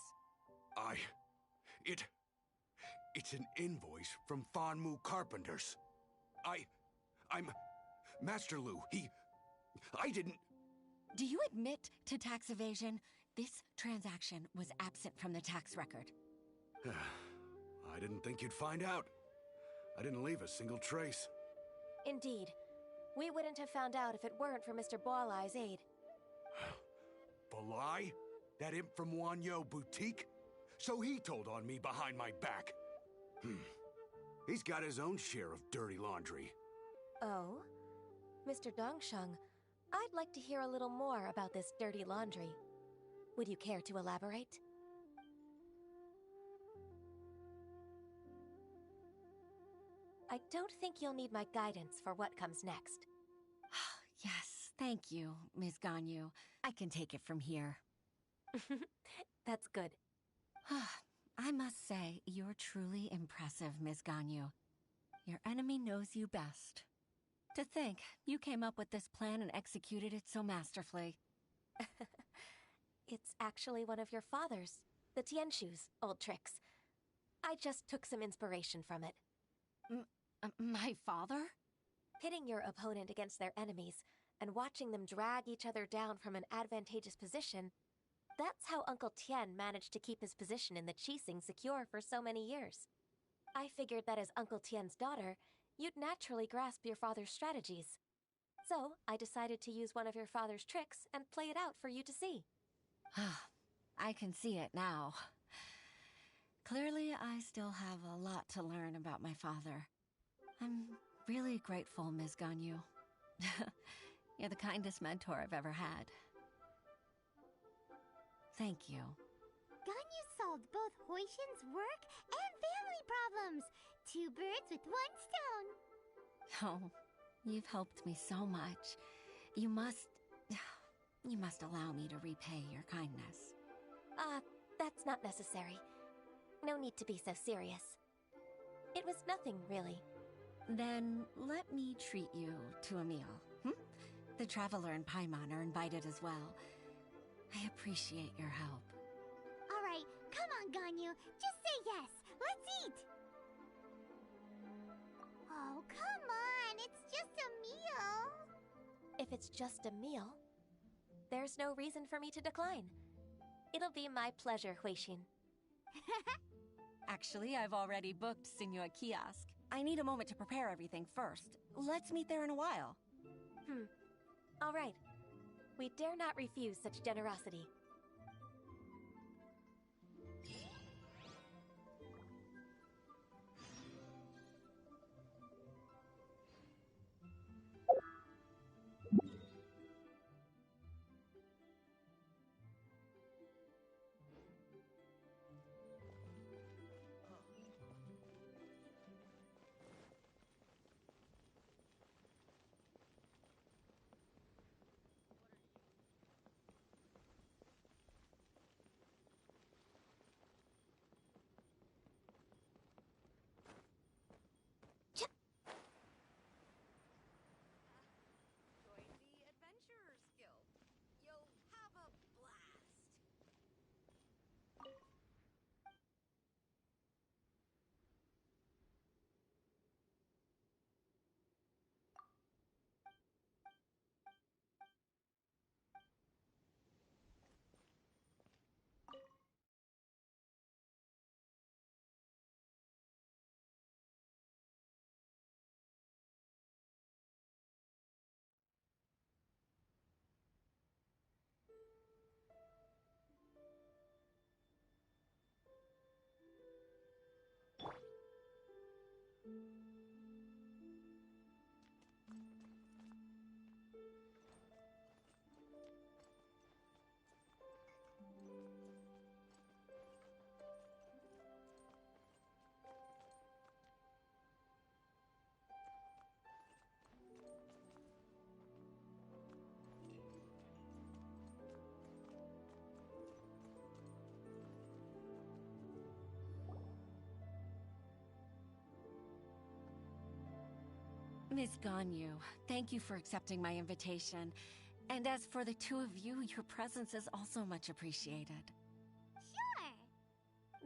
It's an invoice from Fanmu Carpenters. I'm Master Lu. I didn't... Do you admit to tax evasion? This transaction was absent from the tax record. I didn't think you'd find out. I didn't leave a single trace. Indeed. We wouldn't have found out if it weren't for Mr. Boalai's aid. Boalai? That imp from Wanyo Boutique? So he told on me behind my back. He's got his own share of dirty laundry. Oh? Mr. Dongsheng, I'd like to hear a little more about this dirty laundry. Would you care to elaborate? I don't think you'll need my guidance for what comes next. Yes, thank you, Ms. Ganyu. I can take it from here. That's good. I must say, you're truly impressive, Ms. Ganyu. Your enemy knows you best. To think, you came up with this plan and executed it so masterfully. It's actually one of your father's, the Tianshu's, old tricks. I just took some inspiration from it. My father? Pitting your opponent against their enemies and watching them drag each other down from an advantageous position, that's how Uncle Tian managed to keep his position in the Qixing secure for so many years. I figured that as Uncle Tian's daughter, you'd naturally grasp your father's strategies. So, I decided to use one of your father's tricks and play it out for you to see. I can see it now. Clearly, I still have a lot to learn about my father. I'm really grateful, Ms. Ganyu. You're the kindest mentor I've ever had. Thank you. Ganyu solved both Huixin's work and family problems. 2 birds with 1 stone. Oh, you've helped me so much. You must allow me to repay your kindness. That's not necessary. No need to be so serious. It was nothing, really. Then let me treat you to a meal. The Traveler and Paimon are invited as well. I appreciate your help. All right, come on, Ganyu. Just say yes. Let's eat. if it's just a meal, there's no reason for me to decline. It'll be my pleasure, Huixin. Actually, I've already booked Senua Kiosk. I need a moment to prepare everything first. Let's meet there in a while. All right. We dare not refuse such generosity. Miss Ganyu, thank you for accepting my invitation. And as for the two of you, your presence is also much appreciated. Sure.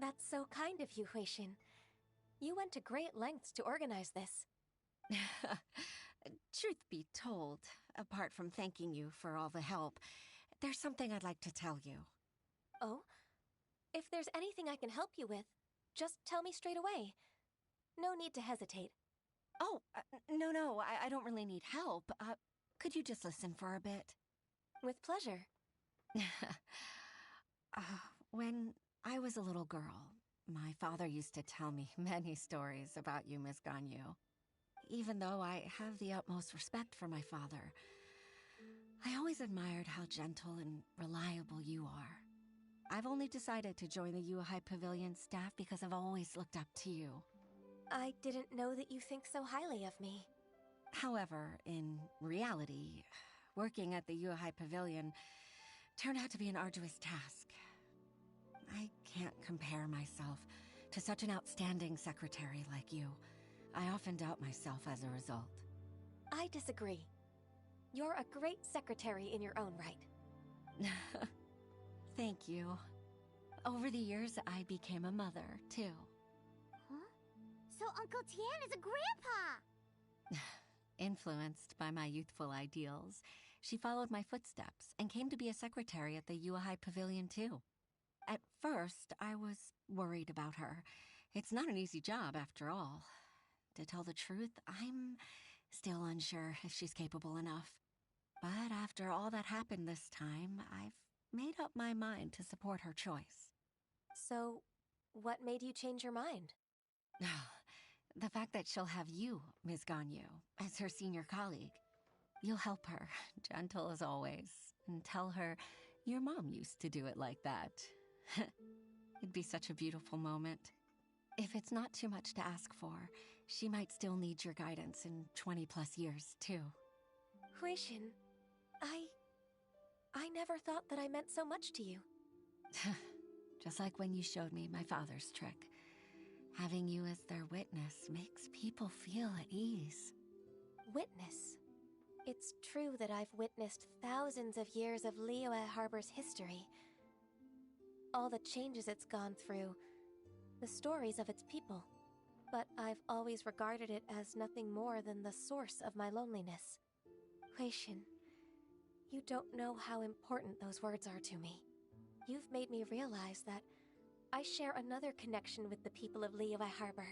That's so kind of you, Huixin. You went to great lengths to organize this. Truth be told, apart from thanking you for all the help, there's something I'd like to tell you. Oh? If there's anything I can help you with, just tell me straight away. No need to hesitate. Oh, no, I don't really need help. Could you just listen for a bit? With pleasure. When I was a little girl, my father used to tell me many stories about you, Miss Ganyu. Even though I have the utmost respect for my father, I always admired how gentle and reliable you are. I've only decided to join the Yuhai Pavilion staff because I've always looked up to you. I didn't know that you think so highly of me. However, in reality, working at the Yuhai Pavilion turned out to be an arduous task. I can't compare myself to such an outstanding secretary like you. I often doubt myself as a result. I disagree. You're a great secretary in your own right. Thank you. Over the years, I became a mother, too. So Uncle Tian is a grandpa! Influenced by my youthful ideals, she followed my footsteps and came to be a secretary at the Yuhai Pavilion too. At first, I was worried about her. It's not an easy job, after all. To tell the truth, I'm still unsure if she's capable enough. But after all that happened this time, I've made up my mind to support her choice. So, what made you change your mind? The fact that she'll have you, Ms. Ganyu, as her senior colleague. You'll help her, gentle as always, and tell her your mom used to do it like that. It'd be such a beautiful moment. If it's not too much to ask for, she might still need your guidance in 20+ years, too. Huixin, I never thought that I meant so much to you. Just like when you showed me my father's trick. Having you as their witness makes people feel at ease. Witness? It's true that I've witnessed thousands of years of Liyue Harbor's history. All the changes it's gone through, the stories of its people. But I've always regarded it as nothing more than the source of my loneliness. Huixin, You don't know how important those words are to me. You've made me realize that I share another connection with the people of Liyue Harbor.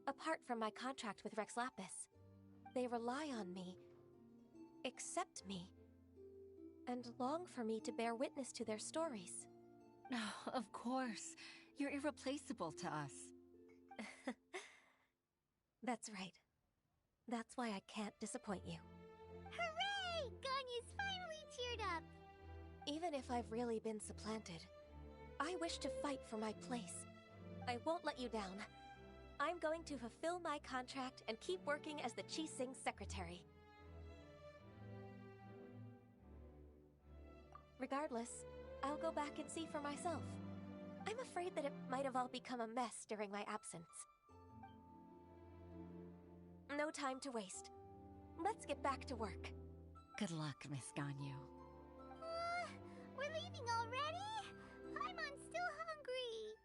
Apart from my contract with Rex Lapis, they rely on me, accept me, and long for me to bear witness to their stories. Oh, of course. You're irreplaceable to us. That's right. That's why I can't disappoint you. Hooray! Ganyu's finally cheered up! Even if I've really been supplanted, I wish to fight for my place. I won't let you down. I'm going to fulfill my contract and keep working as the Qixing secretary. Regardless, I'll go back and see for myself. I'm afraid that it might have all become a mess during my absence. No time to waste. Let's get back to work. Good luck, Miss Ganyu. We're leaving already? I'm still hungry.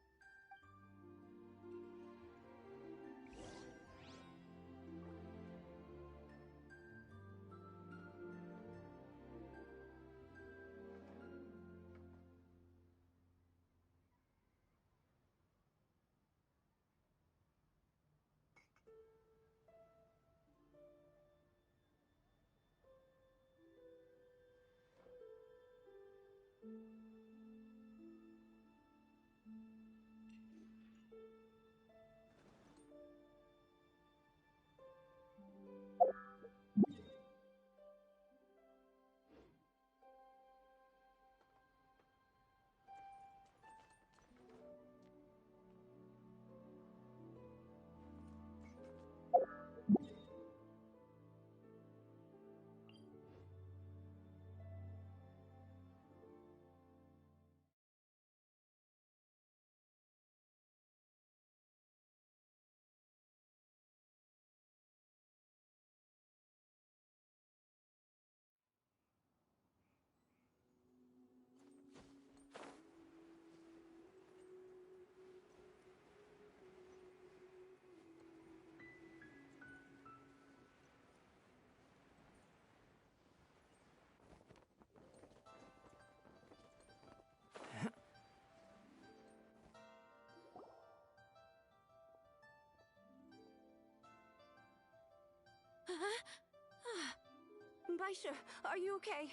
Baisha, are you okay?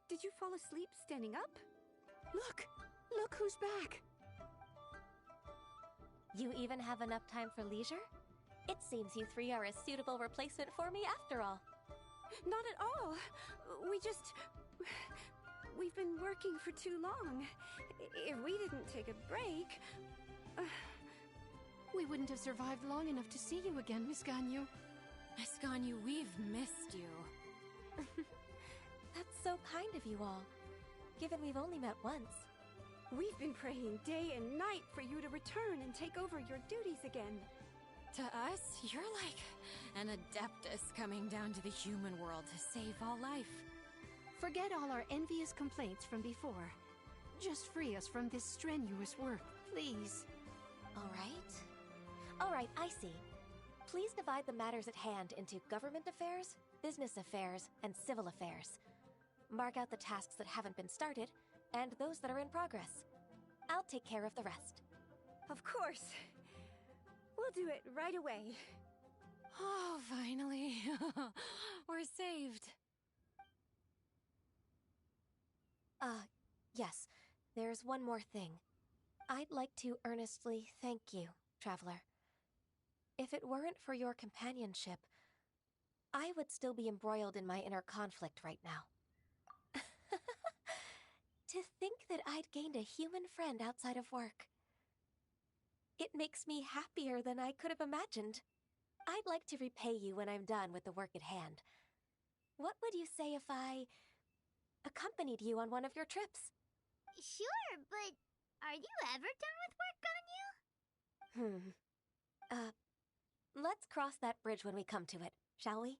Did you fall asleep standing up? Look who's back. You even have enough time for leisure? It seems you three are a suitable replacement for me after all. Not at all. We've been working for too long. If we didn't take a break... We wouldn't have survived long enough to see you again, Miss Ganyu. Miss Ganyu, we've missed you. That's so kind of you all, given we've only met once. We've been praying day and night for you to return and take over your duties again. To us, you're like an adeptus coming down to the human world to save all life. Forget all our envious complaints from before. Just free us from this strenuous work, please. All right, I see. Please divide the matters at hand into government affairs, business affairs, and civil affairs. Mark out the tasks that haven't been started, and those that are in progress. I'll take care of the rest. Of course. We'll do it right away. Oh, finally. We're saved. Yes. There's one more thing. I'd like to earnestly thank you, Traveler. If it weren't for your companionship, I would still be embroiled in my inner conflict right now. To think that I'd gained a human friend outside of work. It makes me happier than I could have imagined. I'd like to repay you when I'm done with the work at hand. What would you say if I accompanied you on one of your trips? Sure, but are you ever done with work, Ganyu? Let's cross that bridge when we come to it, shall we?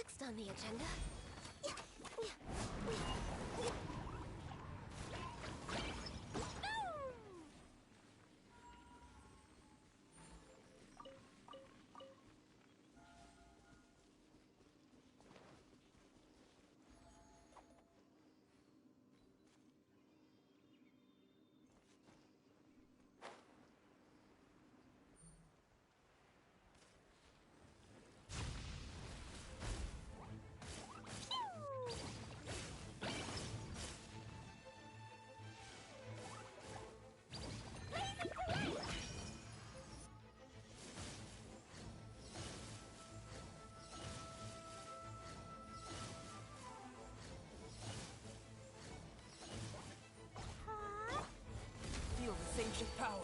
Next on the agenda. Feel this ancient power.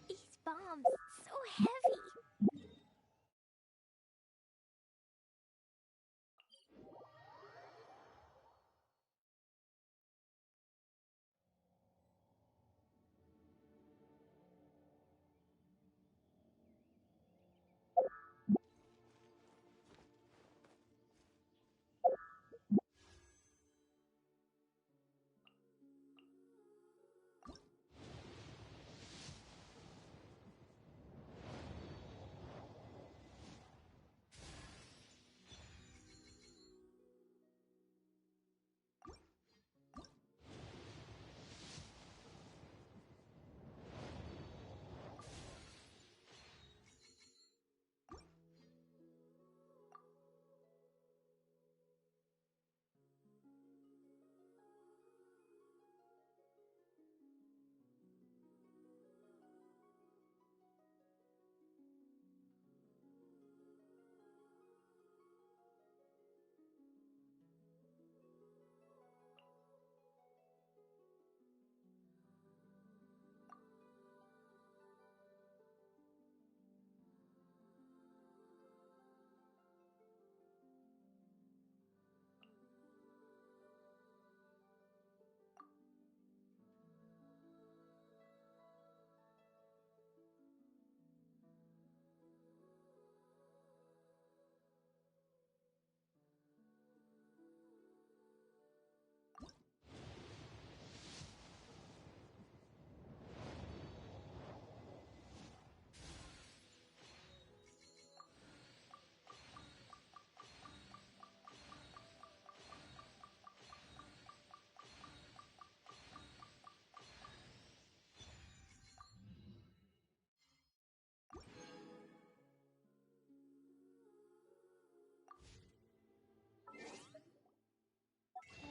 These bombs, so heavy.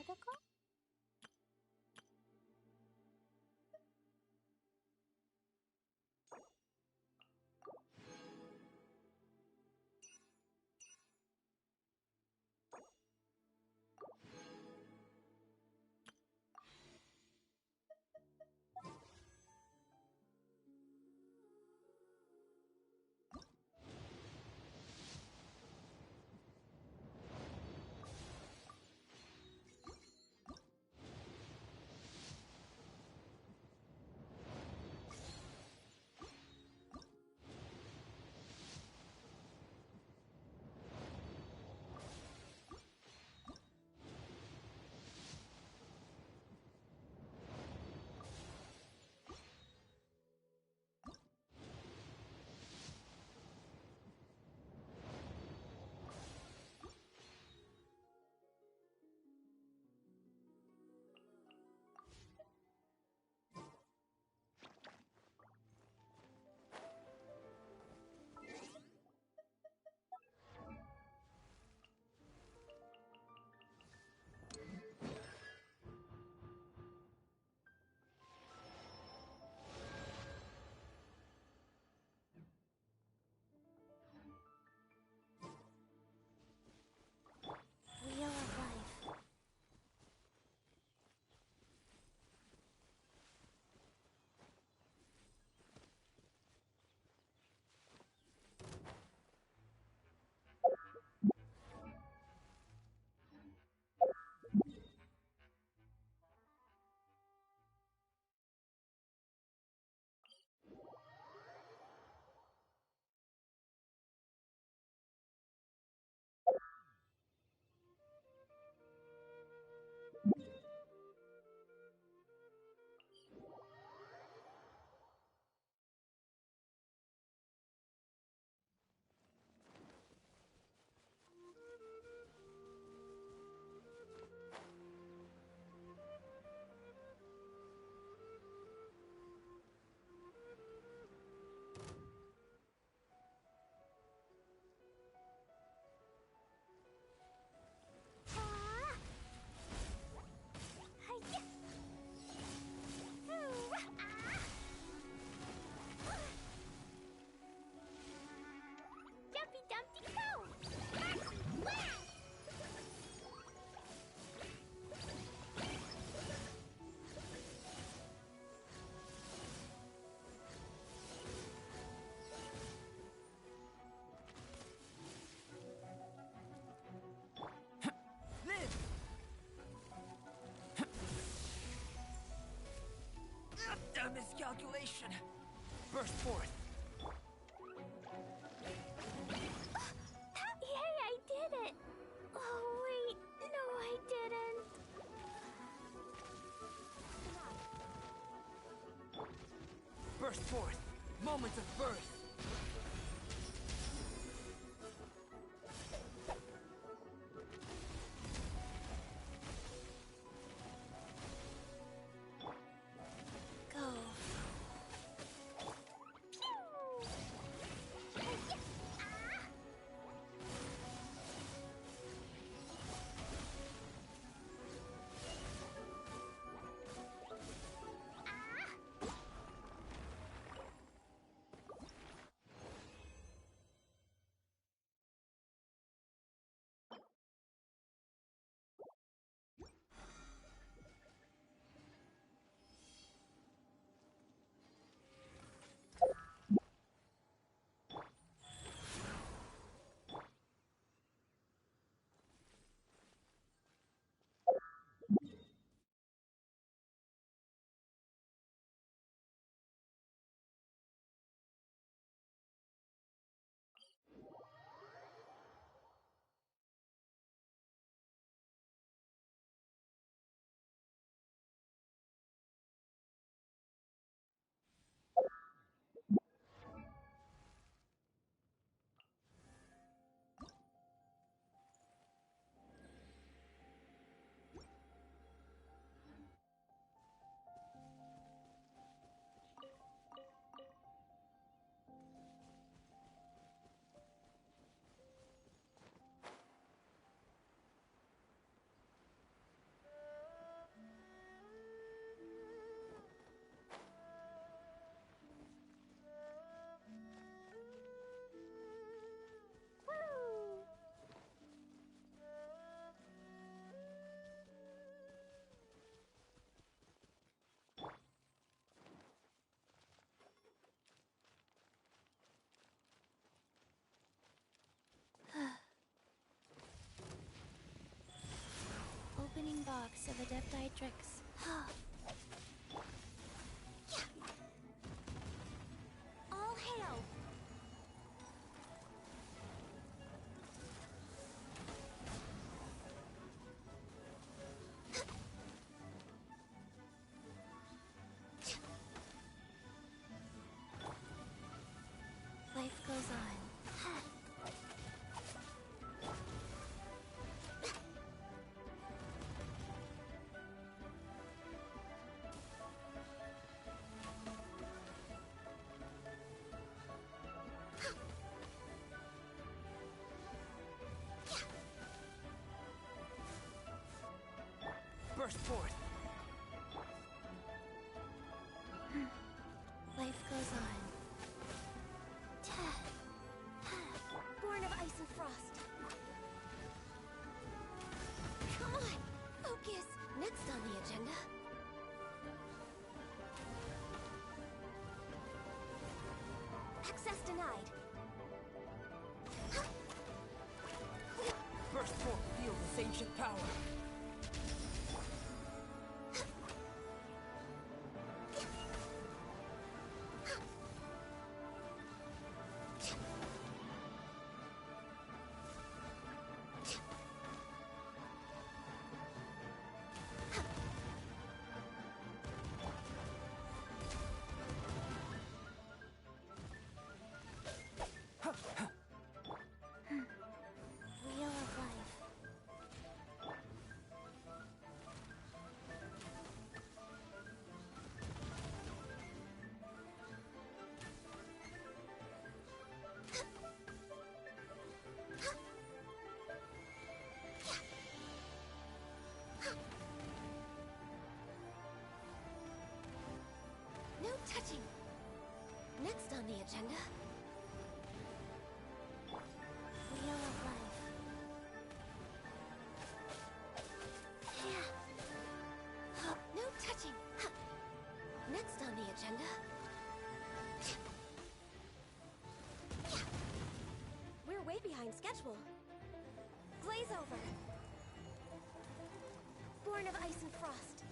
どこ? Wheel of Life. Jumpy Dumpty Go! A miscalculation. Burst forth. Yay, I did it! Oh, wait. No, I didn't. Burst forth. Moments of birth. Go. box of Adepti tricks. All hail! Life goes on. Burst forth! Life goes on. Born of ice and frost. Come on, focus. Next on the agenda. Access denied. Burst forth, feel this ancient power! Wheel of life. No touching. Next on the agenda. Wheel of life. No touching. Next on the agenda. We're way behind schedule. Glaze over. Born of ice and frost.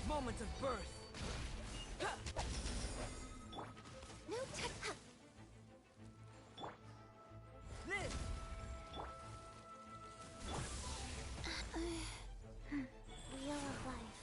Moment of birth! No touch. Live! Wheel of life.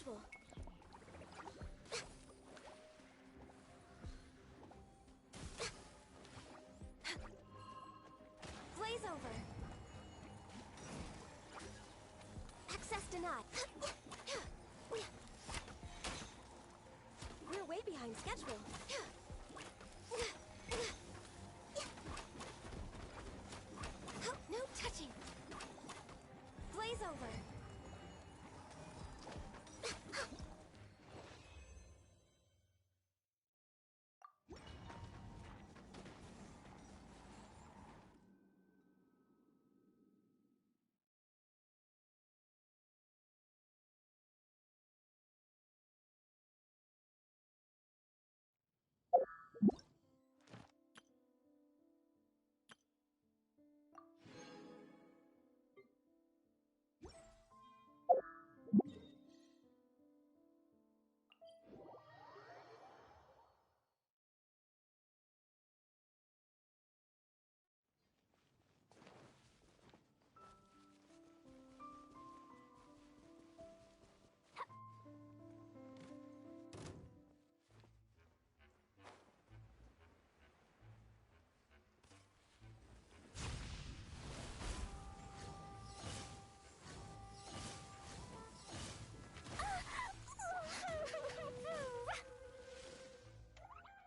schedule. Blaze over. Access denied. We're way behind schedule. No touching. Blaze over.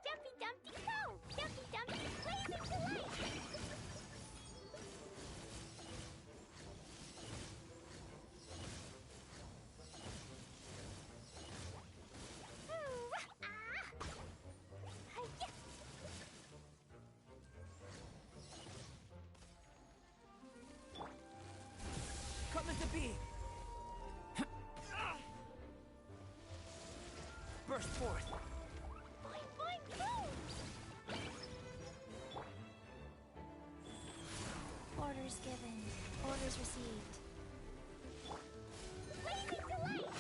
Dumpy Dumpty go! Dumpy Dumpty blazing to light! Coming to be! Burst forth! Boing, boing, boom! Orders given. Orders received. Blazing to light!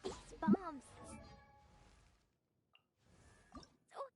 These bombs! Oh.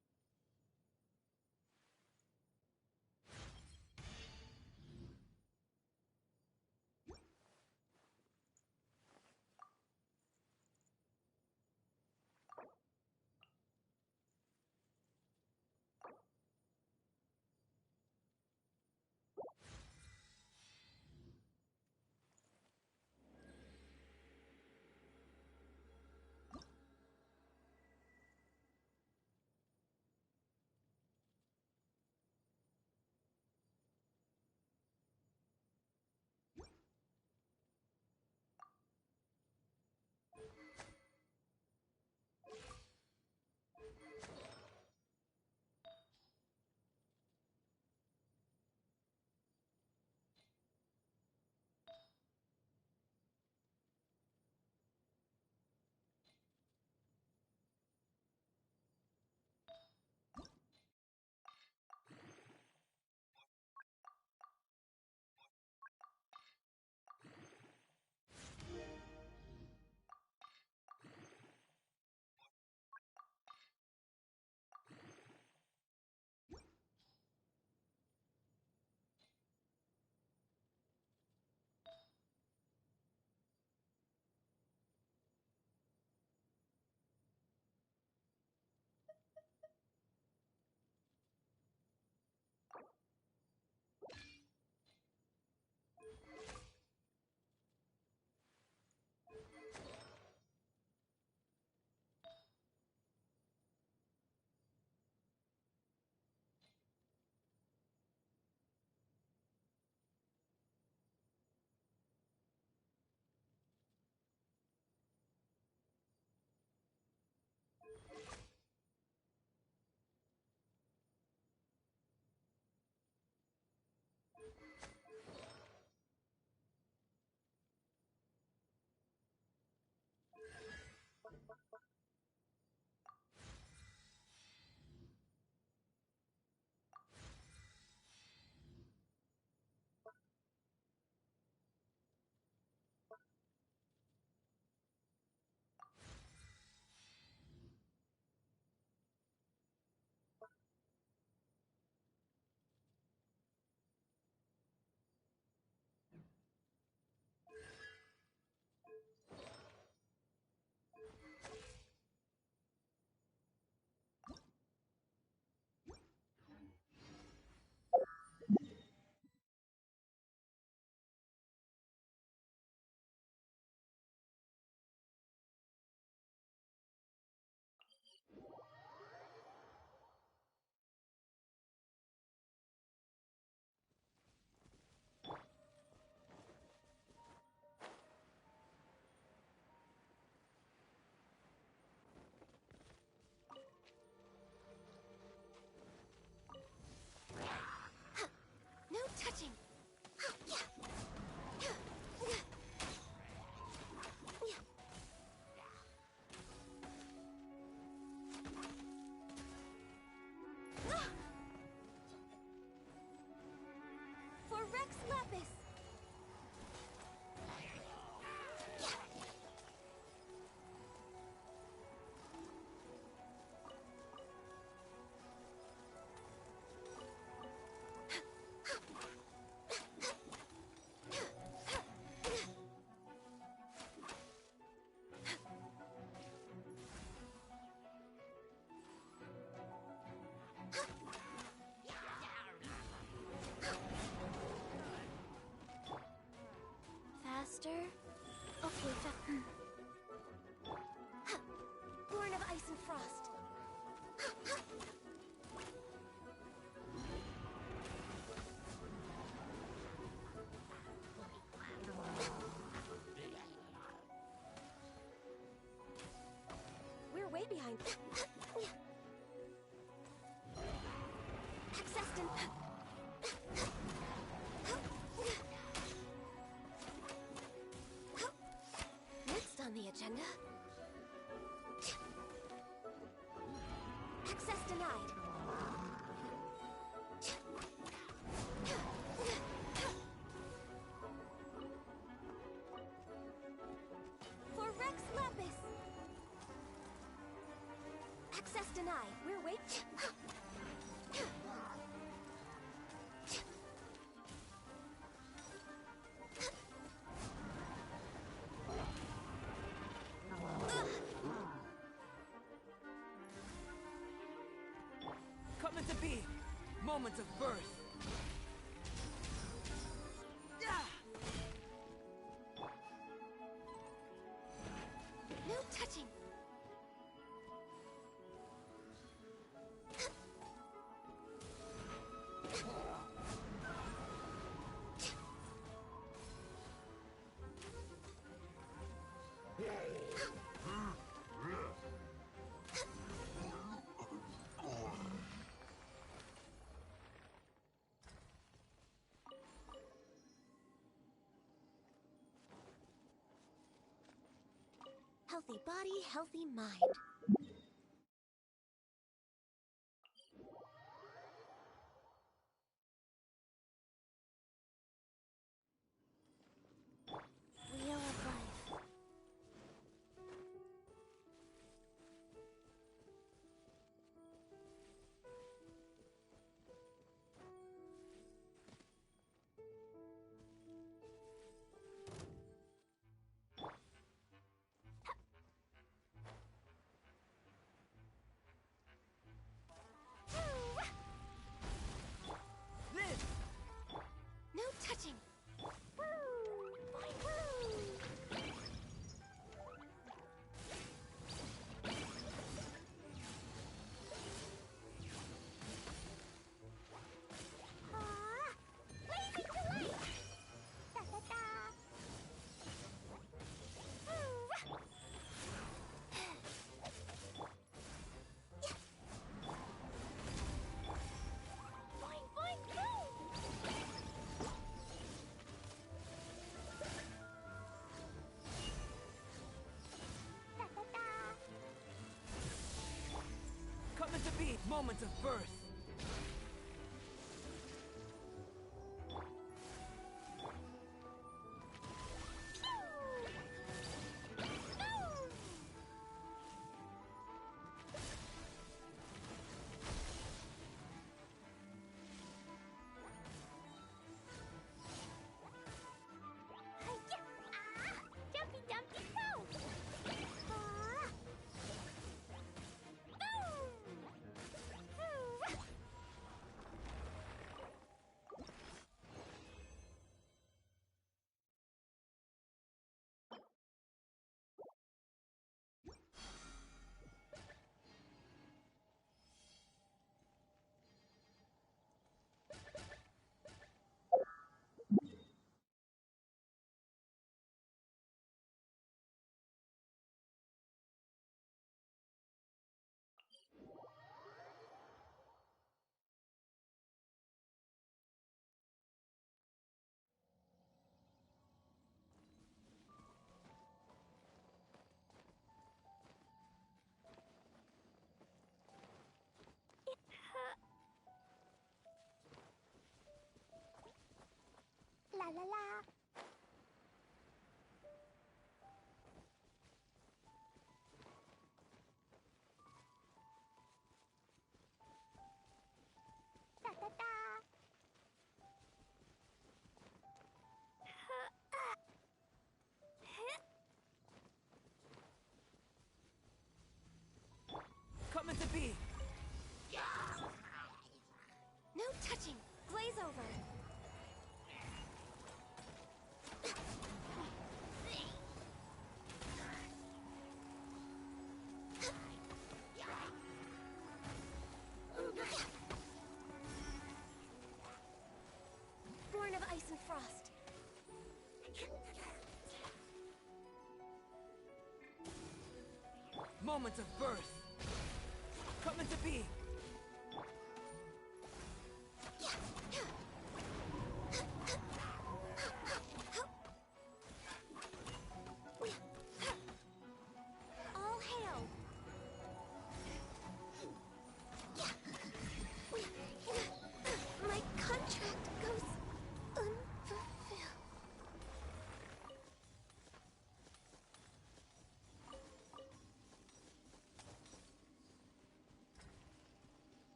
faster. Okay, Born of ice and frost. We're way behind. Accessed. Next on the agenda. Access denied. For Rex Lapis. Access denied. We're waiting. Coming to be. Moments of birth. No touching. Healthy body, healthy mind. Wheel of life. No touching. Blazing delight! Da da da! Boing, boing, boom! Da da da! Coming to be. Moments of birth. Jumpy Dumpty Go! Boom! ice and frost. Moment of birth. Come into being. All hail. My contract goes unfulfilled.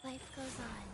Life goes on.